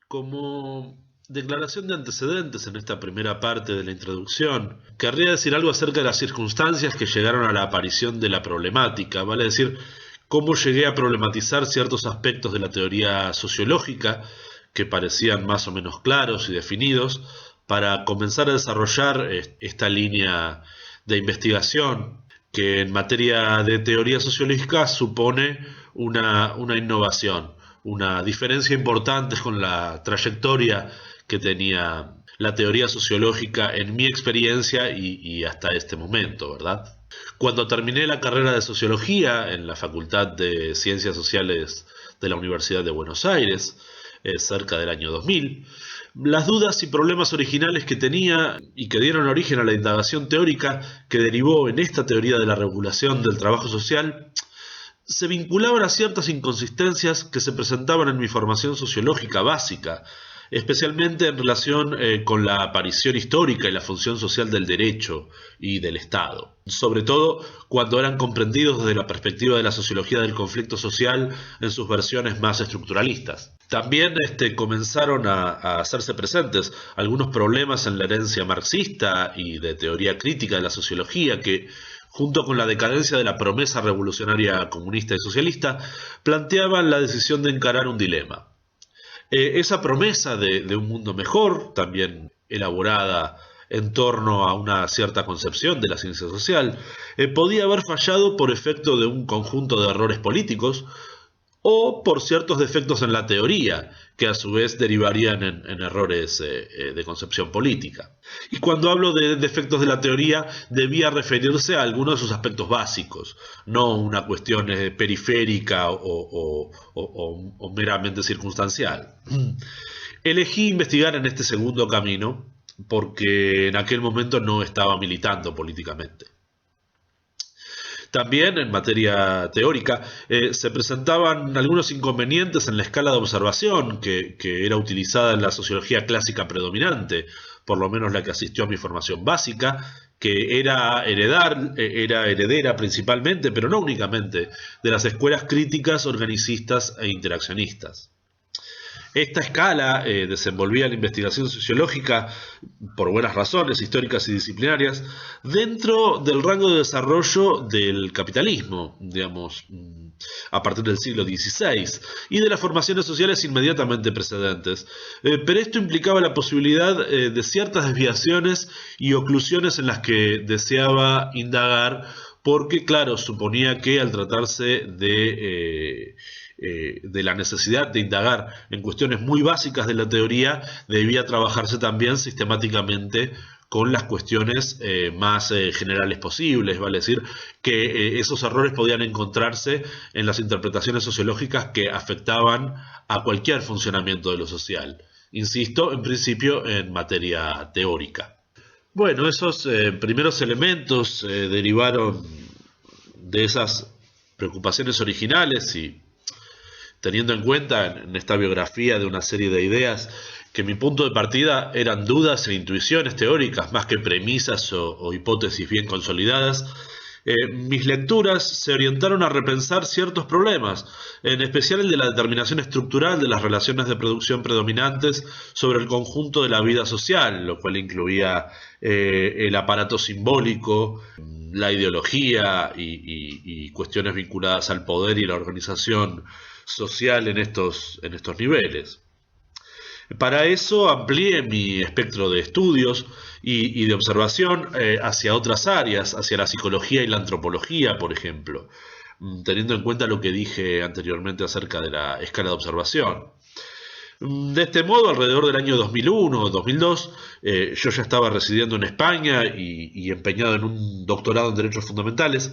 Como declaración de antecedentes en esta primera parte de la introducción, querría decir algo acerca de las circunstancias que llegaron a la aparición de la problemática, vale decir, cómo llegué a problematizar ciertos aspectos de la teoría sociológica que parecían más o menos claros y definidos para comenzar a desarrollar esta línea de investigación que en materia de teoría sociológica supone una innovación, una diferencia importante con la trayectoria que tenía la teoría sociológica en mi experiencia y hasta este momento, ¿verdad? Cuando terminé la carrera de sociología en la Facultad de Ciencias Sociales de la Universidad de Buenos Aires, cerca del año 2000, las dudas y problemas originales que tenía y que dieron origen a la indagación teórica que derivó en esta teoría de la regulación del trabajo social se vinculaban a ciertas inconsistencias que se presentaban en mi formación sociológica básica, especialmente en relación con la aparición histórica y la función social del derecho y del Estado, sobre todo cuando eran comprendidos desde la perspectiva de la sociología del conflicto social en sus versiones más estructuralistas. También comenzaron a hacerse presentes algunos problemas en la herencia marxista y de teoría crítica de la sociología que, junto con la decadencia de la promesa revolucionaria comunista y socialista, planteaban la decisión de encarar un dilema. Esa promesa de un mundo mejor, también elaborada en torno a una cierta concepción de la ciencia social, podía haber fallado por efecto de un conjunto de errores políticos o por ciertos defectos en la teoría, que a su vez derivarían en errores de concepción política. Y cuando hablo de defectos de la teoría, debía referirse a algunos de sus aspectos básicos, no una cuestión periférica o meramente circunstancial. Elegí investigar en este segundo camino porque en aquel momento no estaba militando políticamente. También en materia teórica se presentaban algunos inconvenientes en la escala de observación que era utilizada en la sociología clásica predominante, por lo menos la que asistió a mi formación básica, que era heredera principalmente, pero no únicamente, de las escuelas críticas, organicistas e interaccionistas. Esta escala desenvolvía la investigación sociológica, por buenas razones históricas y disciplinarias, dentro del rango de desarrollo del capitalismo, digamos, a partir del siglo XVI, y de las formaciones sociales inmediatamente precedentes. Pero esto implicaba la posibilidad de ciertas desviaciones y oclusiones en las que deseaba indagar, porque, claro, suponía que al tratarse de la necesidad de indagar en cuestiones muy básicas de la teoría, debía trabajarse también sistemáticamente con las cuestiones más generales posibles, vale decir que esos errores podían encontrarse en las interpretaciones sociológicas que afectaban a cualquier funcionamiento de lo social. Insisto, en principio en materia teórica. Bueno, esos primeros elementos derivaron de esas preocupaciones originales y teniendo en cuenta en esta biografía de una serie de ideas que mi punto de partida eran dudas e intuiciones teóricas más que premisas o hipótesis bien consolidadas, mis lecturas se orientaron a repensar ciertos problemas, en especial el de la determinación estructural de las relaciones de producción predominantes sobre el conjunto de la vida social, lo cual incluía el aparato simbólico, la ideología y cuestiones vinculadas al poder y la organización social en estos niveles. Para eso amplié mi espectro de estudios y de observación hacia otras áreas, hacia la psicología y la antropología, por ejemplo, teniendo en cuenta lo que dije anteriormente acerca de la escala de observación. De este modo, alrededor del año 2001 o 2002, yo ya estaba residiendo en España y empeñado en un doctorado en Derechos Fundamentales.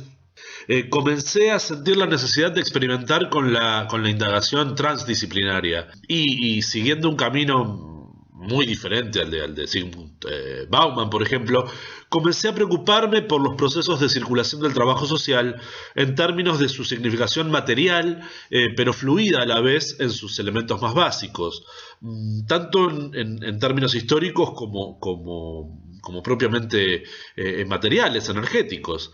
Comencé a sentir la necesidad de experimentar con la indagación transdisciplinaria y siguiendo un camino muy diferente al de Sigmund Bauman, por ejemplo, comencé a preocuparme por los procesos de circulación del trabajo social en términos de su significación material, pero fluida a la vez en sus elementos más básicos, tanto en términos históricos como propiamente materiales, energéticos.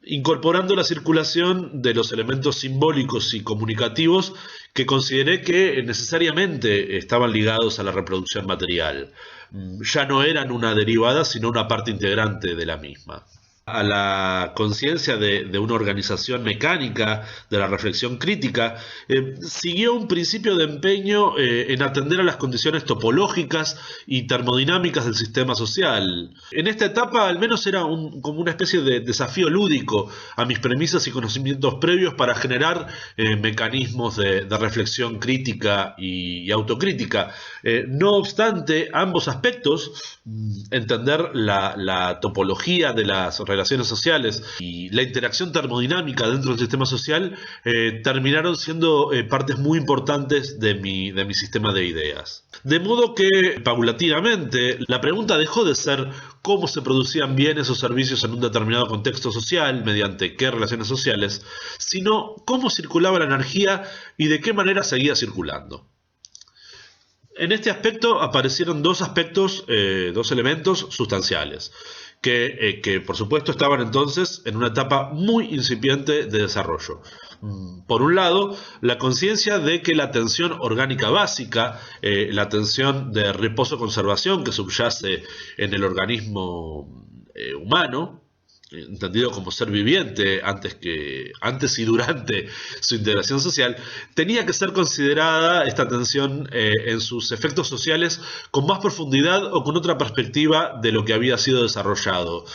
incorporando la circulación de los elementos simbólicos y comunicativos que consideré que necesariamente estaban ligados a la reproducción material. Ya no eran una derivada, sino una parte integrante de la misma. A la conciencia de una organización mecánica de la reflexión crítica, siguió un principio de empeño en atender a las condiciones topológicas y termodinámicas del sistema social. En esta etapa al menos era como una especie de desafío lúdico a mis premisas y conocimientos previos para generar mecanismos de reflexión crítica y autocrítica. No obstante, ambos aspectos, entender la topología de las relaciones sociales y la interacción termodinámica dentro del sistema social, terminaron siendo partes muy importantes de mi sistema de ideas. De modo que, paulatinamente, la pregunta dejó de ser cómo se producían bienes o servicios en un determinado contexto social, mediante qué relaciones sociales, sino cómo circulaba la energía y de qué manera seguía circulando. En este aspecto aparecieron dos elementos sustanciales, que por supuesto estaban entonces en una etapa muy incipiente de desarrollo. Por un lado, la conciencia de que la tensión orgánica básica, la tensión de reposo-conservación que subyace en el organismo humano, entendido como ser viviente antes y durante su integración social, tenía que ser considerada esta tensión en sus efectos sociales con más profundidad o con otra perspectiva de lo que había sido desarrollado,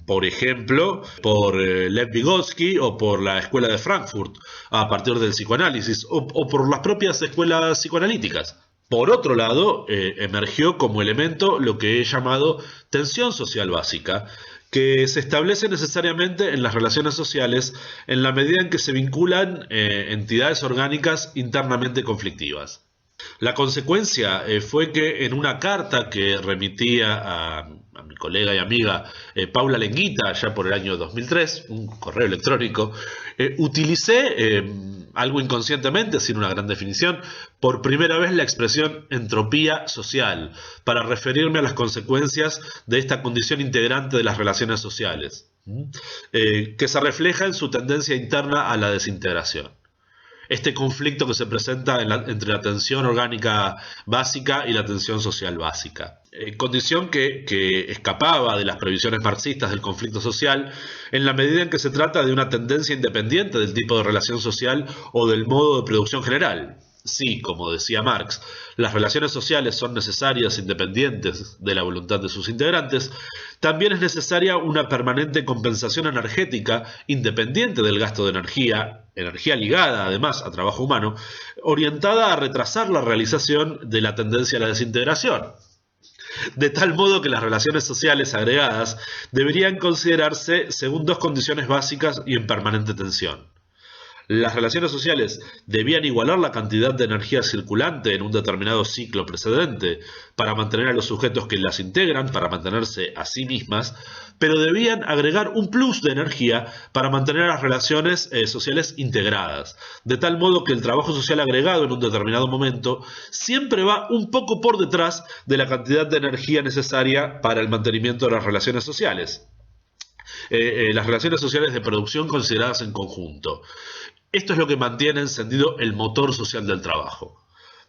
por ejemplo, por Lev Vygotsky o por la Escuela de Frankfurt a partir del psicoanálisis o por las propias escuelas psicoanalíticas. Por otro lado, emergió como elemento lo que he llamado tensión social básica, que se establece necesariamente en las relaciones sociales en la medida en que se vinculan entidades orgánicas internamente conflictivas. La consecuencia fue que en una carta que remitía a mi colega y amiga Paula Lenguita, ya por el año 2003, un correo electrónico, utilicé, algo inconscientemente, sin una gran definición, por primera vez la expresión entropía social, para referirme a las consecuencias de esta condición integrante de las relaciones sociales, que se refleja en su tendencia interna a la desintegración. Este conflicto que se presenta entre la tensión orgánica básica y la tensión social básica. Condición que escapaba de las previsiones marxistas del conflicto social en la medida en que se trata de una tendencia independiente del tipo de relación social o del modo de producción general. Sí, como decía Marx, las relaciones sociales son necesarias independientes de la voluntad de sus integrantes. También es necesaria una permanente compensación energética independiente del gasto de energía ligada además a trabajo humano, orientada a retrasar la realización de la tendencia a la desintegración. De tal modo que las relaciones sociales agregadas deberían considerarse según dos condiciones básicas y en permanente tensión. Las relaciones sociales debían igualar la cantidad de energía circulante en un determinado ciclo precedente para mantener a los sujetos que las integran, para mantenerse a sí mismas, pero debían agregar un plus de energía para mantener a las relaciones sociales integradas, de tal modo que el trabajo social agregado en un determinado momento siempre va un poco por detrás de la cantidad de energía necesaria para el mantenimiento de las relaciones sociales. Las relaciones sociales de producción consideradas en conjunto. Esto es lo que mantiene encendido el motor social del trabajo.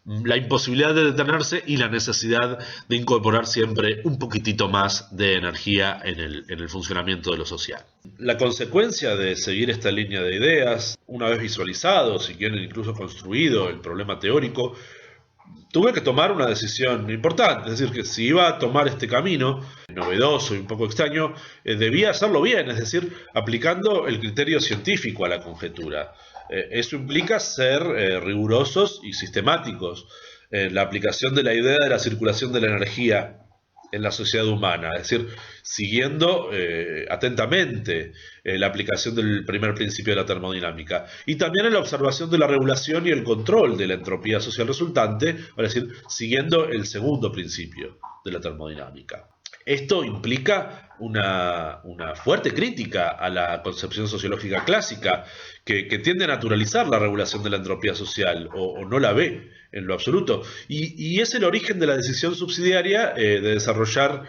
La imposibilidad de detenerse y la necesidad de incorporar siempre un poquitito más de energía en el funcionamiento de lo social. La consecuencia de seguir esta línea de ideas, una vez visualizado, si quieren incluso construido el problema teórico, tuve que tomar una decisión importante, es decir, que si iba a tomar este camino novedoso y un poco extraño, debía hacerlo bien, es decir, aplicando el criterio científico a la conjetura. Eso implica ser rigurosos y sistemáticos en la aplicación de la idea de la circulación de la energía en la sociedad humana, es decir, siguiendo atentamente la aplicación del primer principio de la termodinámica y también en la observación de la regulación y el control de la entropía social resultante, es decir, siguiendo el segundo principio de la termodinámica. Esto implica una fuerte crítica a la concepción sociológica clásica que tiende a naturalizar la regulación de la entropía social o no la ve en lo absoluto. Y es el origen de la decisión subsidiaria de desarrollar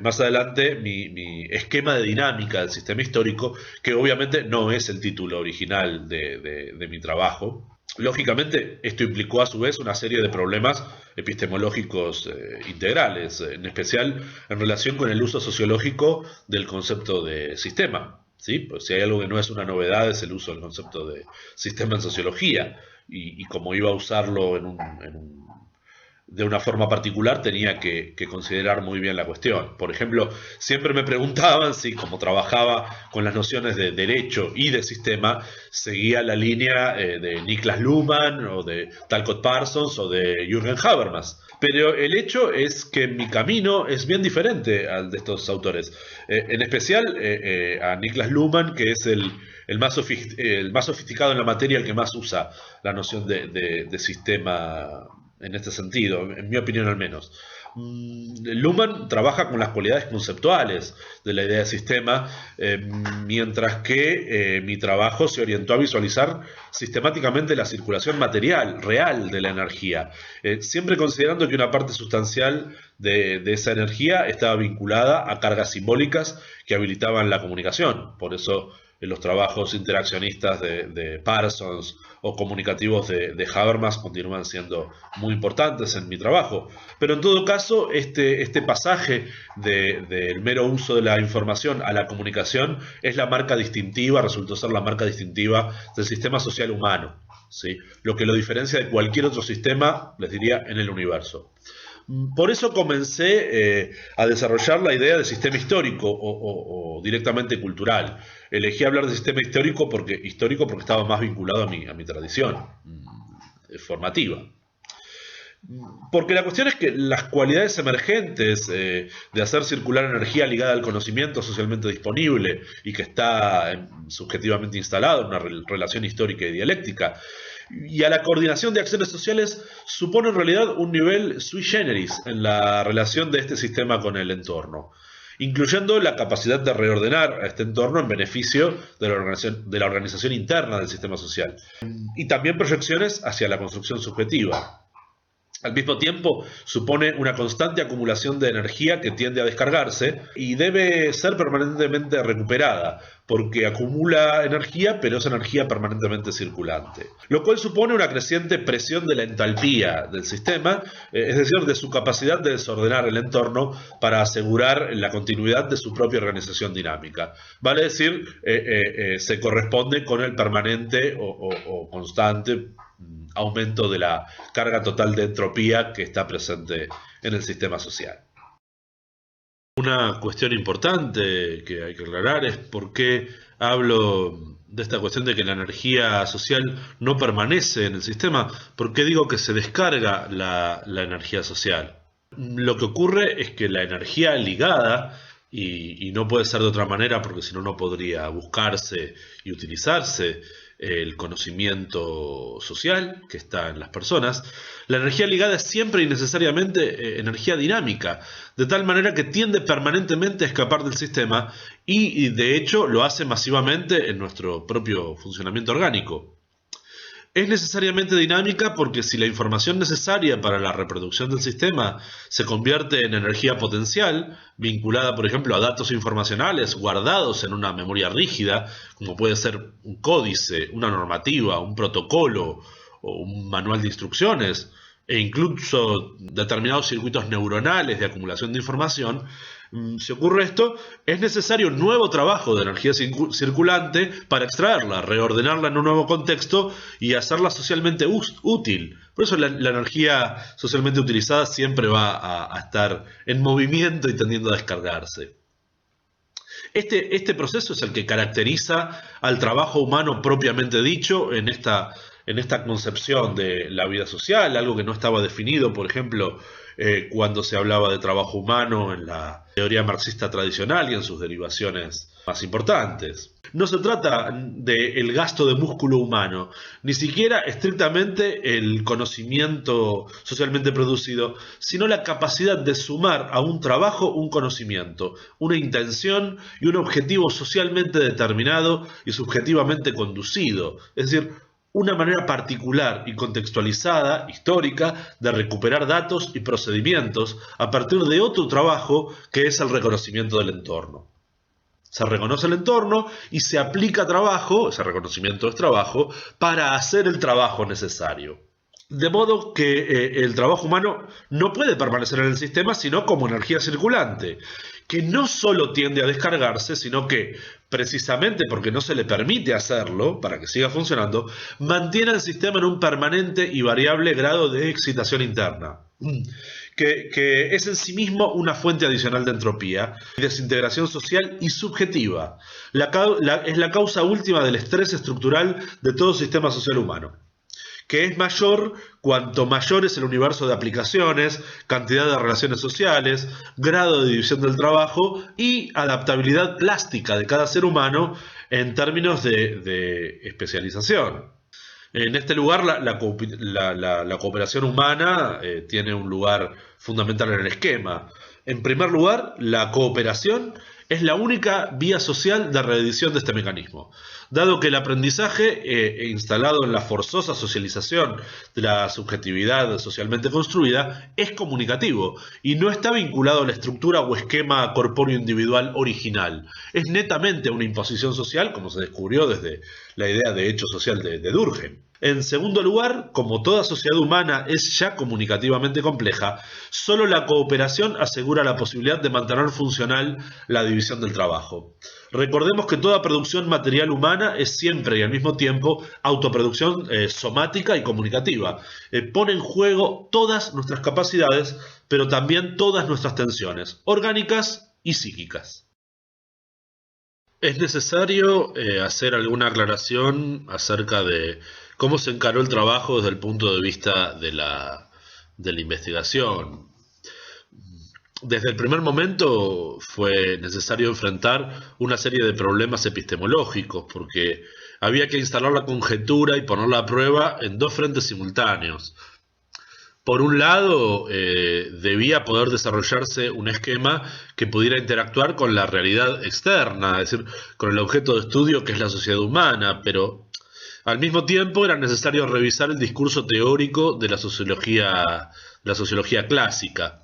más adelante mi esquema de dinámica del sistema histórico, que obviamente no es el título original de mi trabajo. Lógicamente, esto implicó a su vez una serie de problemas epistemológicos integrales, en especial en relación con el uso sociológico del concepto de sistema. ¿Sí? Pues si hay algo que no es una novedad es el uso del concepto de sistema en sociología, y como iba a usarlo de una forma particular, tenía que considerar muy bien la cuestión. Por ejemplo, siempre me preguntaban si, como trabajaba con las nociones de derecho y de sistema, seguía la línea de Niklas Luhmann o de Talcott Parsons o de Jürgen Habermas. Pero el hecho es que mi camino es bien diferente al de estos autores. En especial a Niklas Luhmann, que es el más sofisticado en la materia, el que más usa la noción de sistema en este sentido, en mi opinión al menos. Luhmann trabaja con las cualidades conceptuales de la idea de sistema, mientras que mi trabajo se orientó a visualizar sistemáticamente la circulación material, real de la energía, siempre considerando que una parte sustancial de esa energía estaba vinculada a cargas simbólicas que habilitaban la comunicación. Por eso los trabajos interaccionistas de Parsons o comunicativos de Habermas continúan siendo muy importantes en mi trabajo. Pero en todo caso, este pasaje del mero uso de la información a la comunicación es la marca distintiva, resultó ser la marca distintiva del sistema social humano, ¿sí? Lo que lo diferencia de cualquier otro sistema, les diría, en el universo. Por eso comencé a desarrollar la idea de sistema histórico o directamente cultural. Elegí hablar de sistema histórico porque estaba más vinculado a mi tradición formativa. Porque la cuestión es que las cualidades emergentes de hacer circular energía ligada al conocimiento socialmente disponible y que está subjetivamente instalado en una relación histórica y dialéctica, y a la coordinación de acciones sociales, supone en realidad un nivel sui generis en la relación de este sistema con el entorno, incluyendo la capacidad de reordenar a este entorno en beneficio de la organización interna del sistema social, y también proyecciones hacia la construcción subjetiva. Al mismo tiempo, supone una constante acumulación de energía que tiende a descargarse y debe ser permanentemente recuperada, porque acumula energía, pero es energía permanentemente circulante. Lo cual supone una creciente presión de la entalpía del sistema, es decir, de su capacidad de desordenar el entorno para asegurar la continuidad de su propia organización dinámica. Vale decir, se corresponde con el permanente o constante aumento de la carga total de entropía que está presente en el sistema social. Una cuestión importante que hay que aclarar es por qué hablo de esta cuestión de que la energía social no permanece en el sistema. ¿Por qué digo que se descarga la energía social? Lo que ocurre es que la energía ligada, y no puede ser de otra manera porque si no, no podría buscarse y utilizarse el conocimiento social que está en las personas, la energía ligada es siempre y necesariamente energía dinámica, de tal manera que tiende permanentemente a escapar del sistema y de hecho lo hace masivamente en nuestro propio funcionamiento orgánico. Es necesariamente dinámica porque si la información necesaria para la reproducción del sistema se convierte en energía potencial, vinculada por ejemplo a datos informacionales guardados en una memoria rígida, como puede ser un códice, una normativa, un protocolo o un manual de instrucciones, e incluso determinados circuitos neuronales de acumulación de información, si ocurre esto, es necesario un nuevo trabajo de energía circulante para extraerla, reordenarla en un nuevo contexto y hacerla socialmente útil. Por eso la energía socialmente utilizada siempre va a estar en movimiento y tendiendo a descargarse. Este proceso es el que caracteriza al trabajo humano propiamente dicho en esta concepción de la vida social, algo que no estaba definido, por ejemplo, cuando se hablaba de trabajo humano en la teoría marxista tradicional y en sus derivaciones más importantes. No se trata del gasto de músculo humano, ni siquiera estrictamente el conocimiento socialmente producido, sino la capacidad de sumar a un trabajo un conocimiento, una intención y un objetivo socialmente determinado y subjetivamente conducido, es decir, una manera particular y contextualizada, histórica, de recuperar datos y procedimientos a partir de otro trabajo que es el reconocimiento del entorno. Se reconoce el entorno y se aplica trabajo, ese reconocimiento es trabajo, para hacer el trabajo necesario. De modo que el trabajo humano no puede permanecer en el sistema sino como energía circulante, que no solo tiende a descargarse, sino que, precisamente porque no se le permite hacerlo, para que siga funcionando, mantiene al sistema en un permanente y variable grado de excitación interna, que es en sí mismo una fuente adicional de entropía, desintegración social y subjetiva. Es la causa última del estrés estructural de todo sistema social humano, que es mayor cuanto mayor es el universo de aplicaciones, cantidad de relaciones sociales, grado de división del trabajo y adaptabilidad plástica de cada ser humano en términos de especialización. En este lugar la cooperación humana tiene un lugar fundamental en el esquema. En primer lugar, la cooperación es la única vía social de reedición de este mecanismo, dado que el aprendizaje instalado en la forzosa socialización de la subjetividad socialmente construida es comunicativo y no está vinculado a la estructura o esquema corpóreo individual original. Es netamente una imposición social, como se descubrió desde la idea de hecho social de Durkheim. En segundo lugar, como toda sociedad humana es ya comunicativamente compleja, solo la cooperación asegura la posibilidad de mantener funcional la división del trabajo. Recordemos que toda producción material humana es siempre y al mismo tiempo autoproducción somática y comunicativa. Pone en juego todas nuestras capacidades, pero también todas nuestras tensiones, orgánicas y psíquicas. Es necesario hacer alguna aclaración acerca de cómo se encaró el trabajo desde el punto de vista de la investigación. Desde el primer momento fue necesario enfrentar una serie de problemas epistemológicos, porque había que instalar la conjetura y ponerla a prueba en dos frentes simultáneos. Por un lado, debía poder desarrollarse un esquema que pudiera interactuar con la realidad externa, es decir, con el objeto de estudio que es la sociedad humana, pero al mismo tiempo era necesario revisar el discurso teórico de la sociología clásica.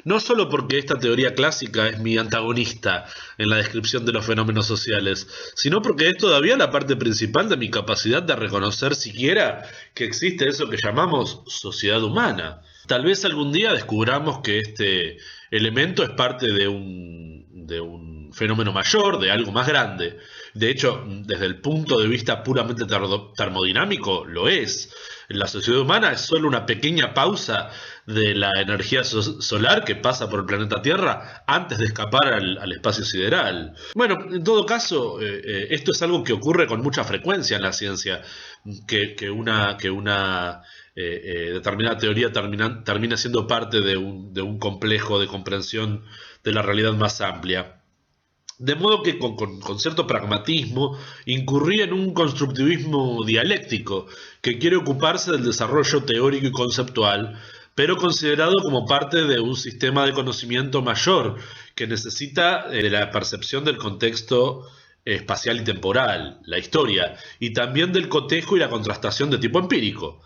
No solo porque esta teoría clásica es mi antagonista en la descripción de los fenómenos sociales, sino porque es todavía la parte principal de mi capacidad de reconocer siquiera que existe eso que llamamos sociedad humana. Tal vez algún día descubramos que este elemento es parte de un fenómeno mayor, de algo más grande. De hecho, desde el punto de vista puramente termodinámico, lo es. La sociedad humana es solo una pequeña pausa de la energía solar que pasa por el planeta Tierra antes de escapar al espacio sideral. Bueno, en todo caso, esto es algo que ocurre con mucha frecuencia en la ciencia, que una determinada teoría termina siendo parte de un complejo de comprensión de la realidad más amplia. De modo que con cierto pragmatismo incurrí en un constructivismo dialéctico que quiere ocuparse del desarrollo teórico y conceptual, pero considerado como parte de un sistema de conocimiento mayor que necesita de la percepción del contexto espacial y temporal, la historia, y también del cotejo y la contrastación de tipo empírico.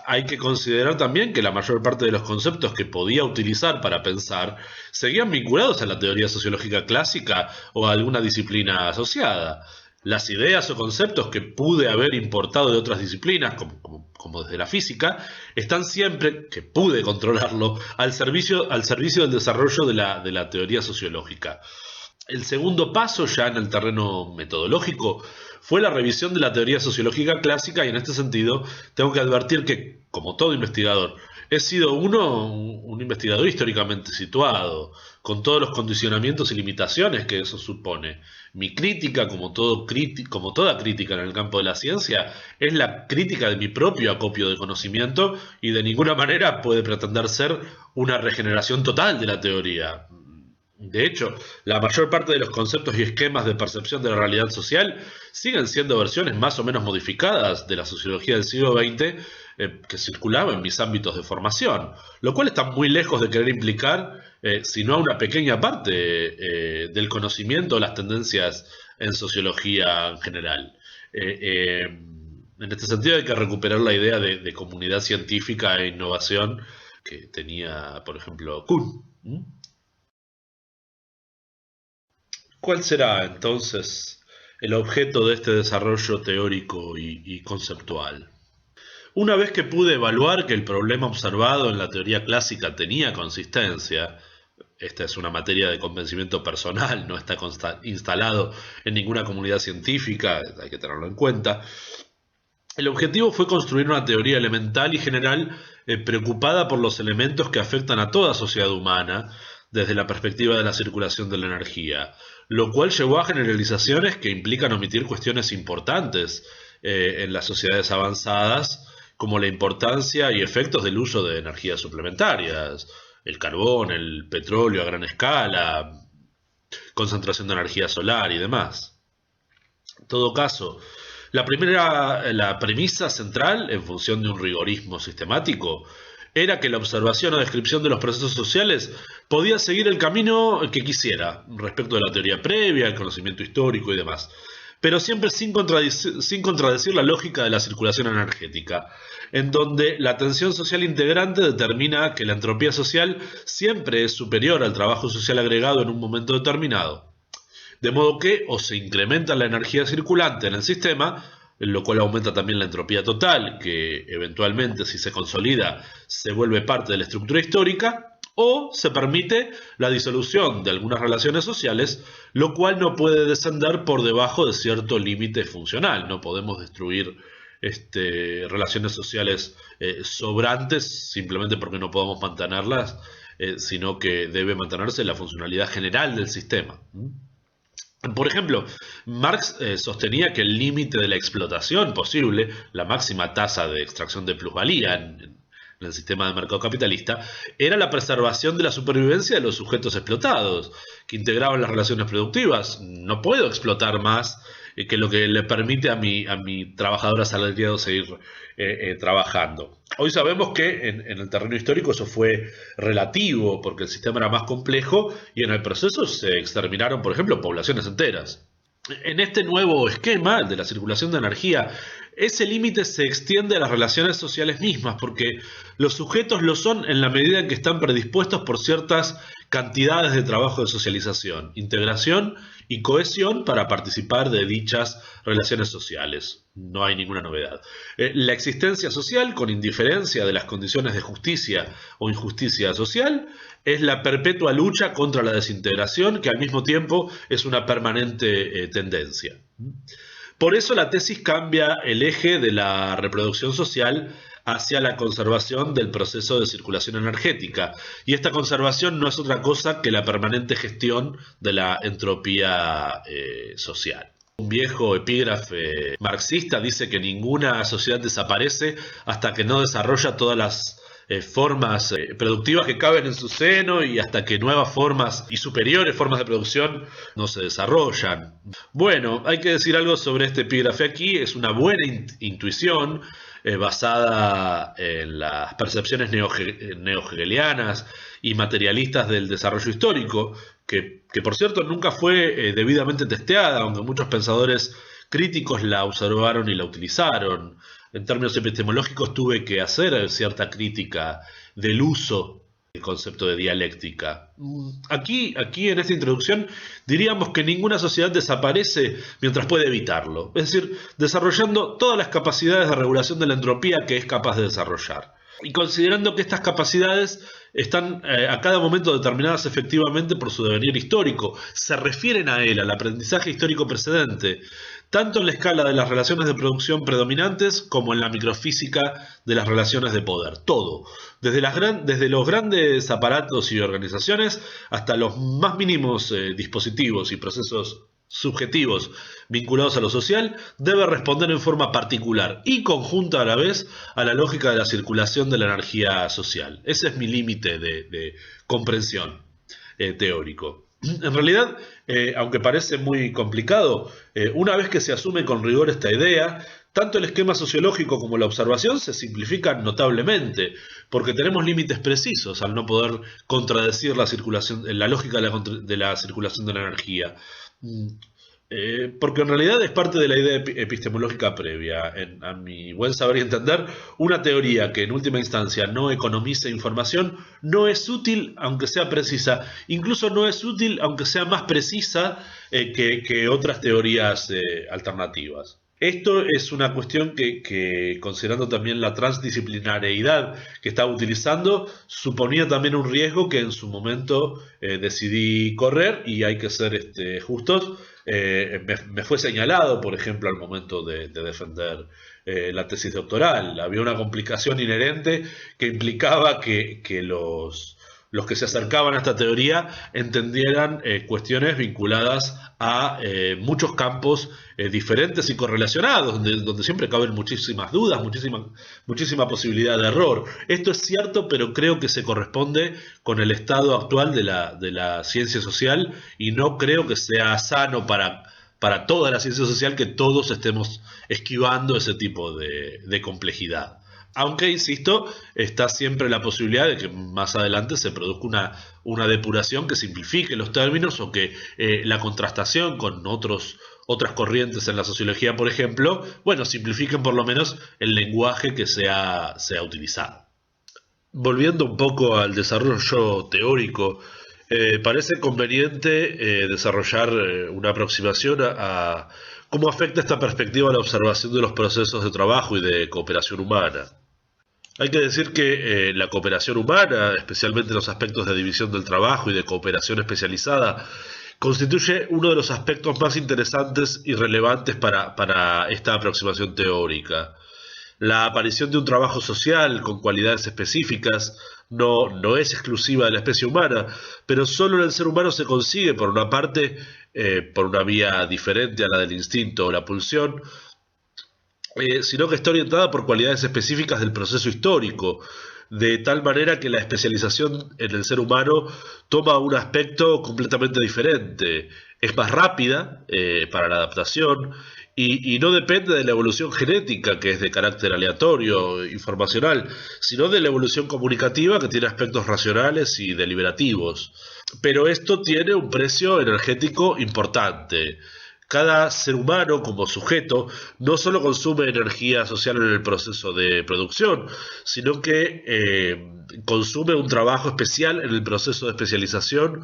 Hay que considerar también que la mayor parte de los conceptos que podía utilizar para pensar seguían vinculados a la teoría sociológica clásica o a alguna disciplina asociada. Las ideas o conceptos que pude haber importado de otras disciplinas, como desde la física, están siempre, que pude controlarlo, al servicio del desarrollo de la teoría sociológica. El segundo paso, ya en el terreno metodológico, fue la revisión de la teoría sociológica clásica, y en este sentido tengo que advertir que, como todo investigador, he sido un investigador históricamente situado, con todos los condicionamientos y limitaciones que eso supone. Mi crítica, como toda crítica en el campo de la ciencia, es la crítica de mi propio acopio de conocimiento y de ninguna manera puede pretender ser una regeneración total de la teoría. De hecho, la mayor parte de los conceptos y esquemas de percepción de la realidad social siguen siendo versiones más o menos modificadas de la sociología del siglo XX que circulaba en mis ámbitos de formación, lo cual está muy lejos de querer implicar, sino a una pequeña parte del conocimiento o las tendencias en sociología en general. En este sentido hay que recuperar la idea de comunidad científica e innovación que tenía, por ejemplo, Kuhn. ¿Cuál será entonces el objeto de este desarrollo teórico y conceptual? Una vez que pude evaluar que el problema observado en la teoría clásica tenía consistencia, esta es una materia de convencimiento personal, no está instalado en ninguna comunidad científica, hay que tenerlo en cuenta. El objetivo fue construir una teoría elemental y general preocupada por los elementos que afectan a toda sociedad humana desde la perspectiva de la circulación de la energía, lo cual llevó a generalizaciones que implican omitir cuestiones importantes en las sociedades avanzadas, como la importancia y efectos del uso de energías suplementarias, el carbón, el petróleo a gran escala, concentración de energía solar y demás. En todo caso, la premisa central, en función de un rigorismo sistemático, era que la observación o descripción de los procesos sociales podía seguir el camino que quisiera, respecto de la teoría previa, el conocimiento histórico y demás, pero siempre sin contradecir la lógica de la circulación energética, en donde la tensión social integrante determina que la entropía social siempre es superior al trabajo social agregado en un momento determinado. De modo que o se incrementa la energía circulante en el sistema, lo cual aumenta también la entropía total, que eventualmente, si se consolida, se vuelve parte de la estructura histórica, o se permite la disolución de algunas relaciones sociales, lo cual no puede descender por debajo de cierto límite funcional. No podemos destruir relaciones sociales sobrantes simplemente porque no podamos mantenerlas, sino que debe mantenerse la funcionalidad general del sistema. Por ejemplo, Marx sostenía que el límite de la explotación posible, la máxima tasa de extracción de plusvalía en el sistema de mercado capitalista, era la preservación de la supervivencia de los sujetos explotados, que integraban las relaciones productivas. No puedo explotar más que lo que le permite a mi trabajador asalariado seguir trabajando. Hoy sabemos que en el terreno histórico eso fue relativo, porque el sistema era más complejo y en el proceso se exterminaron, por ejemplo, poblaciones enteras. En este nuevo esquema, el de la circulación de energía, ese límite se extiende a las relaciones sociales mismas, porque los sujetos lo son en la medida en que están predispuestos por ciertas cantidades de trabajo de socialización, integración y cohesión para participar de dichas relaciones sociales. No hay ninguna novedad. La existencia social, con indiferencia de las condiciones de justicia o injusticia social, es la perpetua lucha contra la desintegración, que al mismo tiempo es una permanente tendencia. Por eso la tesis cambia el eje de la reproducción social hacia la conservación del proceso de circulación energética. Y esta conservación no es otra cosa que la permanente gestión de la entropía social. Un viejo epígrafe marxista dice que ninguna sociedad desaparece hasta que no desarrolla todas las formas productivas que caben en su seno y hasta que nuevas formas y superiores formas de producción no se desarrollan. Bueno, hay que decir algo sobre este epígrafe aquí. Es una buena intuición basada en las percepciones neohegelianas y materialistas del desarrollo histórico, que por cierto nunca fue debidamente testeada, aunque muchos pensadores críticos la observaron y la utilizaron. En términos epistemológicos tuve que hacer cierta crítica del uso del concepto de dialéctica. Aquí en esta introducción diríamos que ninguna sociedad desaparece mientras puede evitarlo, es decir, desarrollando todas las capacidades de regulación de la entropía que es capaz de desarrollar. Y considerando que estas capacidades están a cada momento determinadas efectivamente por su devenir histórico, se refieren a él, al aprendizaje histórico precedente, tanto en la escala de las relaciones de producción predominantes como en la microfísica de las relaciones de poder. Todo, desde los grandes aparatos y organizaciones hasta los más mínimos dispositivos y procesos subjetivos vinculados a lo social, debe responder en forma particular y conjunta a la vez a la lógica de la circulación de la energía social. Ese es mi límite de comprensión teórico. En realidad, aunque parece muy complicado, una vez que se asume con rigor esta idea, tanto el esquema sociológico como la observación se simplifican notablemente, porque tenemos límites precisos al no poder contradecir la circulación, la lógica de la circulación de la energía. Mm, Porque en realidad es parte de la idea epistemológica previa. A mi buen saber y entender, una teoría que en última instancia no economice información no es útil aunque sea precisa. Incluso no es útil aunque sea más precisa que otras teorías alternativas. Esto es una cuestión que, considerando también la transdisciplinariedad que estaba utilizando, suponía también un riesgo que en su momento decidí correr, y hay que ser justos. Me fue señalado, por ejemplo, al momento de defender la tesis doctoral. Había una complicación inherente que implicaba que los que se acercaban a esta teoría entendieran cuestiones vinculadas a muchos campos diferentes y correlacionados, donde siempre caben muchísimas dudas, muchísima posibilidad de error. Esto es cierto, pero creo que se corresponde con el estado actual de la ciencia social, y no creo que sea sano para toda la ciencia social que todos estemos esquivando ese tipo de complejidad. Aunque, insisto, está siempre la posibilidad de que más adelante se produzca una depuración que simplifique los términos, o que la contrastación con otras corrientes en la sociología, por ejemplo, bueno, simplifiquen por lo menos el lenguaje que sea utilizado. Volviendo un poco al desarrollo teórico, parece conveniente desarrollar una aproximación a cómo afecta esta perspectiva a la observación de los procesos de trabajo y de cooperación humana. Hay que decir que la cooperación humana, especialmente los aspectos de división del trabajo y de cooperación especializada, constituye uno de los aspectos más interesantes y relevantes para esta aproximación teórica. La aparición de un trabajo social con cualidades específicas no es exclusiva de la especie humana, pero solo en el ser humano se consigue, por una parte, por una vía diferente a la del instinto o la pulsión, sino que está orientada por cualidades específicas del proceso histórico, de tal manera que la especialización en el ser humano toma un aspecto completamente diferente. Es más rápida para la adaptación, y no depende de la evolución genética, que es de carácter aleatorio, informacional, sino de la evolución comunicativa, que tiene aspectos racionales y deliberativos. Pero esto tiene un precio energético importante. Cada ser humano como sujeto no solo consume energía social en el proceso de producción, sino que consume un trabajo especial en el proceso de especialización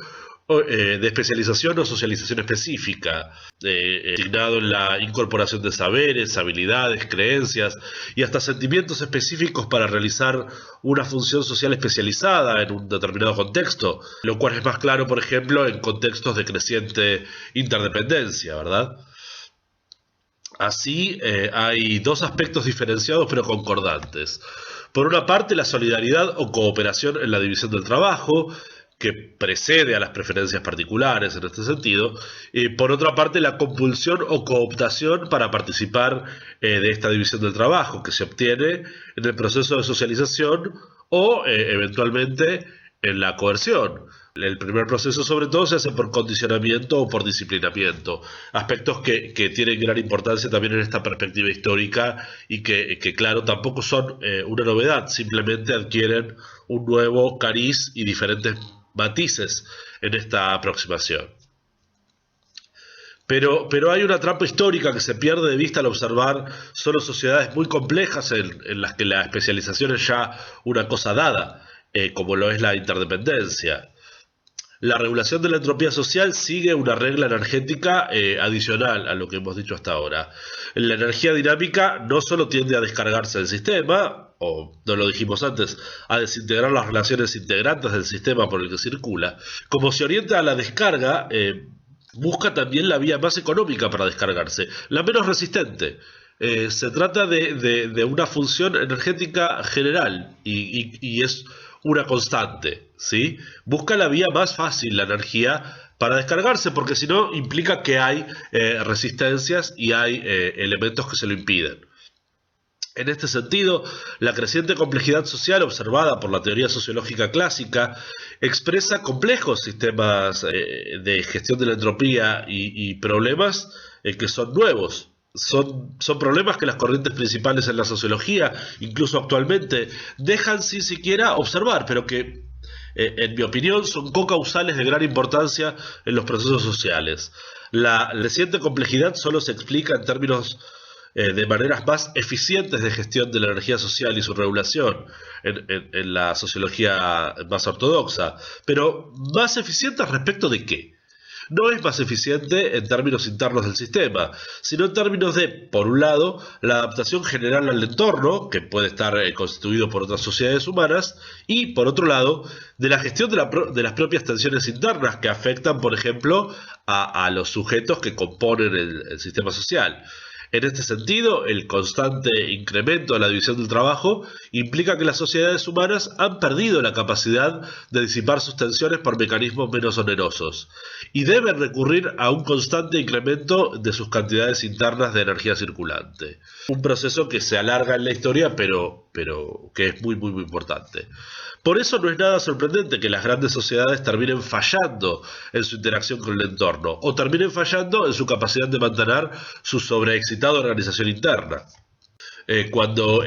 o socialización específica, asignado en la incorporación de saberes, habilidades, creencias y hasta sentimientos específicos para realizar una función social especializada en un determinado contexto, lo cual es más claro, por ejemplo, en contextos de creciente interdependencia, ¿verdad? Así, hay dos aspectos diferenciados pero concordantes. Por una parte, la solidaridad o cooperación en la división del trabajo, que precede a las preferencias particulares en este sentido, y por otra parte la compulsión o cooptación para participar de esta división del trabajo, que se obtiene en el proceso de socialización o eventualmente en la coerción. El primer proceso, sobre todo, se hace por condicionamiento o por disciplinamiento, aspectos que tienen gran importancia también en esta perspectiva histórica, y que claro, tampoco son una novedad, simplemente adquieren un nuevo cariz y diferentes matices en esta aproximación. Pero hay una trampa histórica que se pierde de vista al observar solo sociedades muy complejas en las que la especialización es ya una cosa dada, como lo es la interdependencia. La regulación de la entropía social sigue una regla energética adicional a lo que hemos dicho hasta ahora. La energía dinámica no solo tiende a descargarse del sistema, o no lo dijimos antes, a desintegrar las relaciones integrantes del sistema por el que circula, como se orienta a la descarga, busca también la vía más económica para descargarse, la menos resistente. Se trata de una función energética general, y es una constante, ¿sí? Busca la vía más fácil, la energía, para descargarse, porque si no implica que hay resistencias y hay elementos que se lo impiden. En este sentido, la creciente complejidad social observada por la teoría sociológica clásica expresa complejos sistemas de gestión de la entropía y problemas que son nuevos. Son problemas que las corrientes principales en la sociología, incluso actualmente, dejan sin siquiera observar, pero que, en mi opinión, son cocausales de gran importancia en los procesos sociales. La reciente complejidad solo se explica en términos de maneras más eficientes de gestión de la energía social y su regulación en la sociología más ortodoxa. Pero, ¿más eficientes respecto de qué? No es más eficiente en términos internos del sistema, sino en términos de, por un lado, la adaptación general al entorno, que puede estar constituido por otras sociedades humanas, y, por otro lado, de la gestión de las propias tensiones internas que afectan, por ejemplo, a los sujetos que componen el sistema social. En este sentido, el constante incremento de la división del trabajo implica que las sociedades humanas han perdido la capacidad de disipar sus tensiones por mecanismos menos onerosos y deben recurrir a un constante incremento de sus cantidades internas de energía circulante. Un proceso que se alarga en la historia, pero que es muy importante. Por eso no es nada sorprendente que las grandes sociedades terminen fallando en su interacción con el entorno o terminen fallando en su capacidad de mantener su sobreexcitada organización interna. Cuando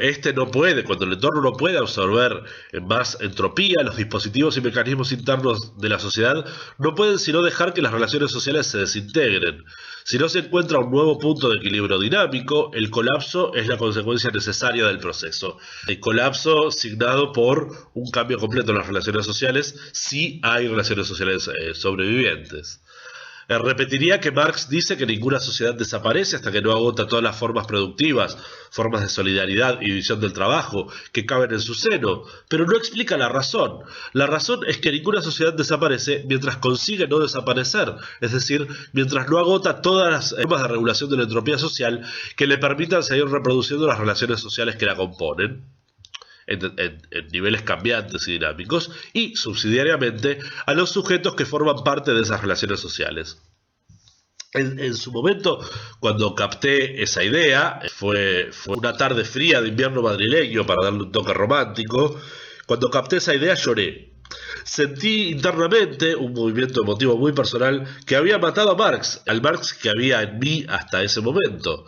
cuando el entorno no puede absorber más entropía, los dispositivos y mecanismos internos de la sociedad no pueden sino dejar que las relaciones sociales se desintegren. Si no se encuentra un nuevo punto de equilibrio dinámico, el colapso es la consecuencia necesaria del proceso. El colapso signado por un cambio completo en las relaciones sociales, si hay relaciones sociales sobrevivientes. Repetiría que Marx dice que ninguna sociedad desaparece hasta que no agota todas las formas productivas, formas de solidaridad y división del trabajo que caben en su seno, pero no explica la razón. La razón es que ninguna sociedad desaparece mientras consigue no desaparecer, es decir, mientras no agota todas las formas de regulación de la entropía social que le permitan seguir reproduciendo las relaciones sociales que la componen. En niveles cambiantes y dinámicos, y subsidiariamente a los sujetos que forman parte de esas relaciones sociales. En su momento, cuando capté esa idea, fue una tarde fría de invierno madrileño, para darle un toque romántico. Cuando capté esa idea lloré. Sentí internamente un movimiento emotivo muy personal que había matado a Marx, al Marx que había en mí hasta ese momento.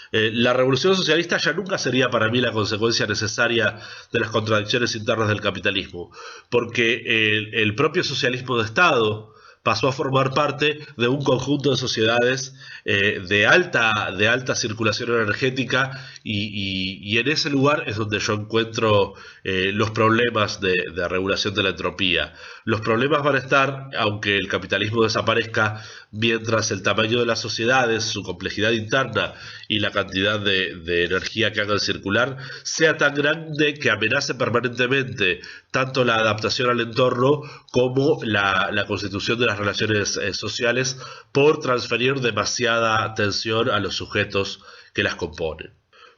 La revolución socialista ya nunca sería para mí la consecuencia necesaria de las contradicciones internas del capitalismo, porque el propio socialismo de Estado pasó a formar parte de un conjunto de sociedades de alta circulación energética y en ese lugar es donde yo encuentro los problemas de regulación de la entropía. Los problemas van a estar, aunque el capitalismo desaparezca, mientras el tamaño de las sociedades, su complejidad interna y la cantidad de energía que hagan circular sea tan grande que amenace permanentemente tanto la adaptación al entorno como la constitución de las relaciones sociales por transferir demasiada tensión a los sujetos que las componen.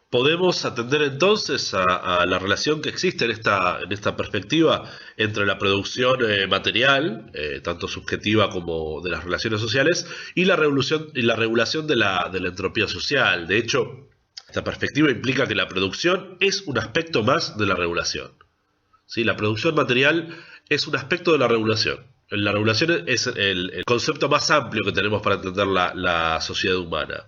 Podemos atender entonces a la relación que existe en esta perspectiva entre la producción material, tanto subjetiva como de las relaciones sociales, y la regulación de la entropía social. De hecho, esta perspectiva implica que la producción es un aspecto más de la regulación. ¿Sí? La producción material es un aspecto de la regulación. La regulación es el concepto más amplio que tenemos para entender la sociedad humana.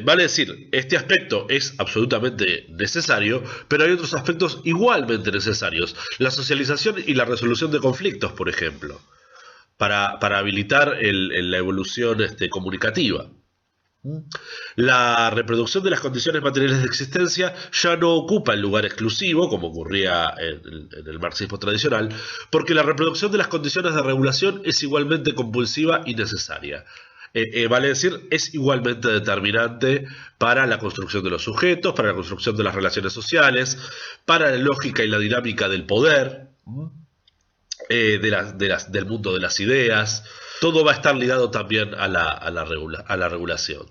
Vale decir, este aspecto es absolutamente necesario, pero hay otros aspectos igualmente necesarios. La socialización y la resolución de conflictos, por ejemplo, para habilitar la evolución comunicativa. La reproducción de las condiciones materiales de existencia ya no ocupa el lugar exclusivo, como ocurría en el marxismo tradicional, porque la reproducción de las condiciones de regulación es igualmente compulsiva y necesaria. Vale decir, es igualmente determinante para la construcción de los sujetos, para la construcción de las relaciones sociales, para la lógica y la dinámica del poder, del mundo de las ideas. Todo va a estar ligado también a la regulación.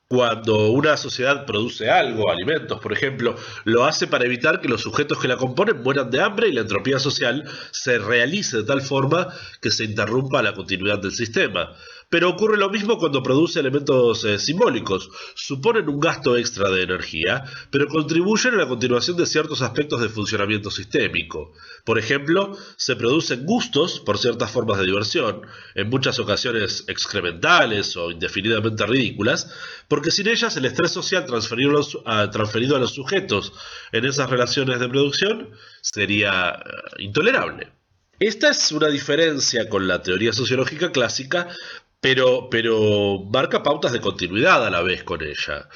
Cuando una sociedad produce algo, alimentos por ejemplo, lo hace para evitar que los sujetos que la componen mueran de hambre y la entropía social se realice de tal forma que se interrumpa la continuidad del sistema. Pero ocurre lo mismo cuando produce elementos simbólicos. Suponen un gasto extra de energía, pero contribuyen a la continuación de ciertos aspectos de funcionamiento sistémico. Por ejemplo, se producen gustos por ciertas formas de diversión, en muchas ocasiones excrementales o indefinidamente ridículas, porque sin ellas el estrés social transferido a los sujetos en esas relaciones de producción sería intolerable. Esta es una diferencia con la teoría sociológica clásica, pero marca pautas de continuidad a la vez con ella.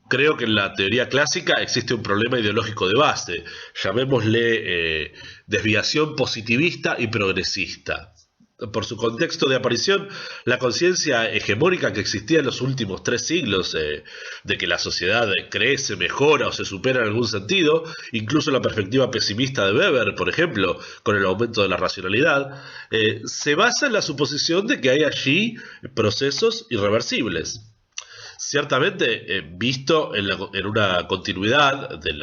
Creo que en la teoría clásica existe un problema ideológico de base, llamémosle desviación positivista y progresista. Por su contexto de aparición, la conciencia hegemónica que existía en los últimos 3 siglos de que la sociedad crece, mejora o se supera en algún sentido, incluso la perspectiva pesimista de Weber, por ejemplo, con el aumento de la racionalidad, se basa en la suposición de que hay allí procesos irreversibles. Ciertamente, visto en una continuidad de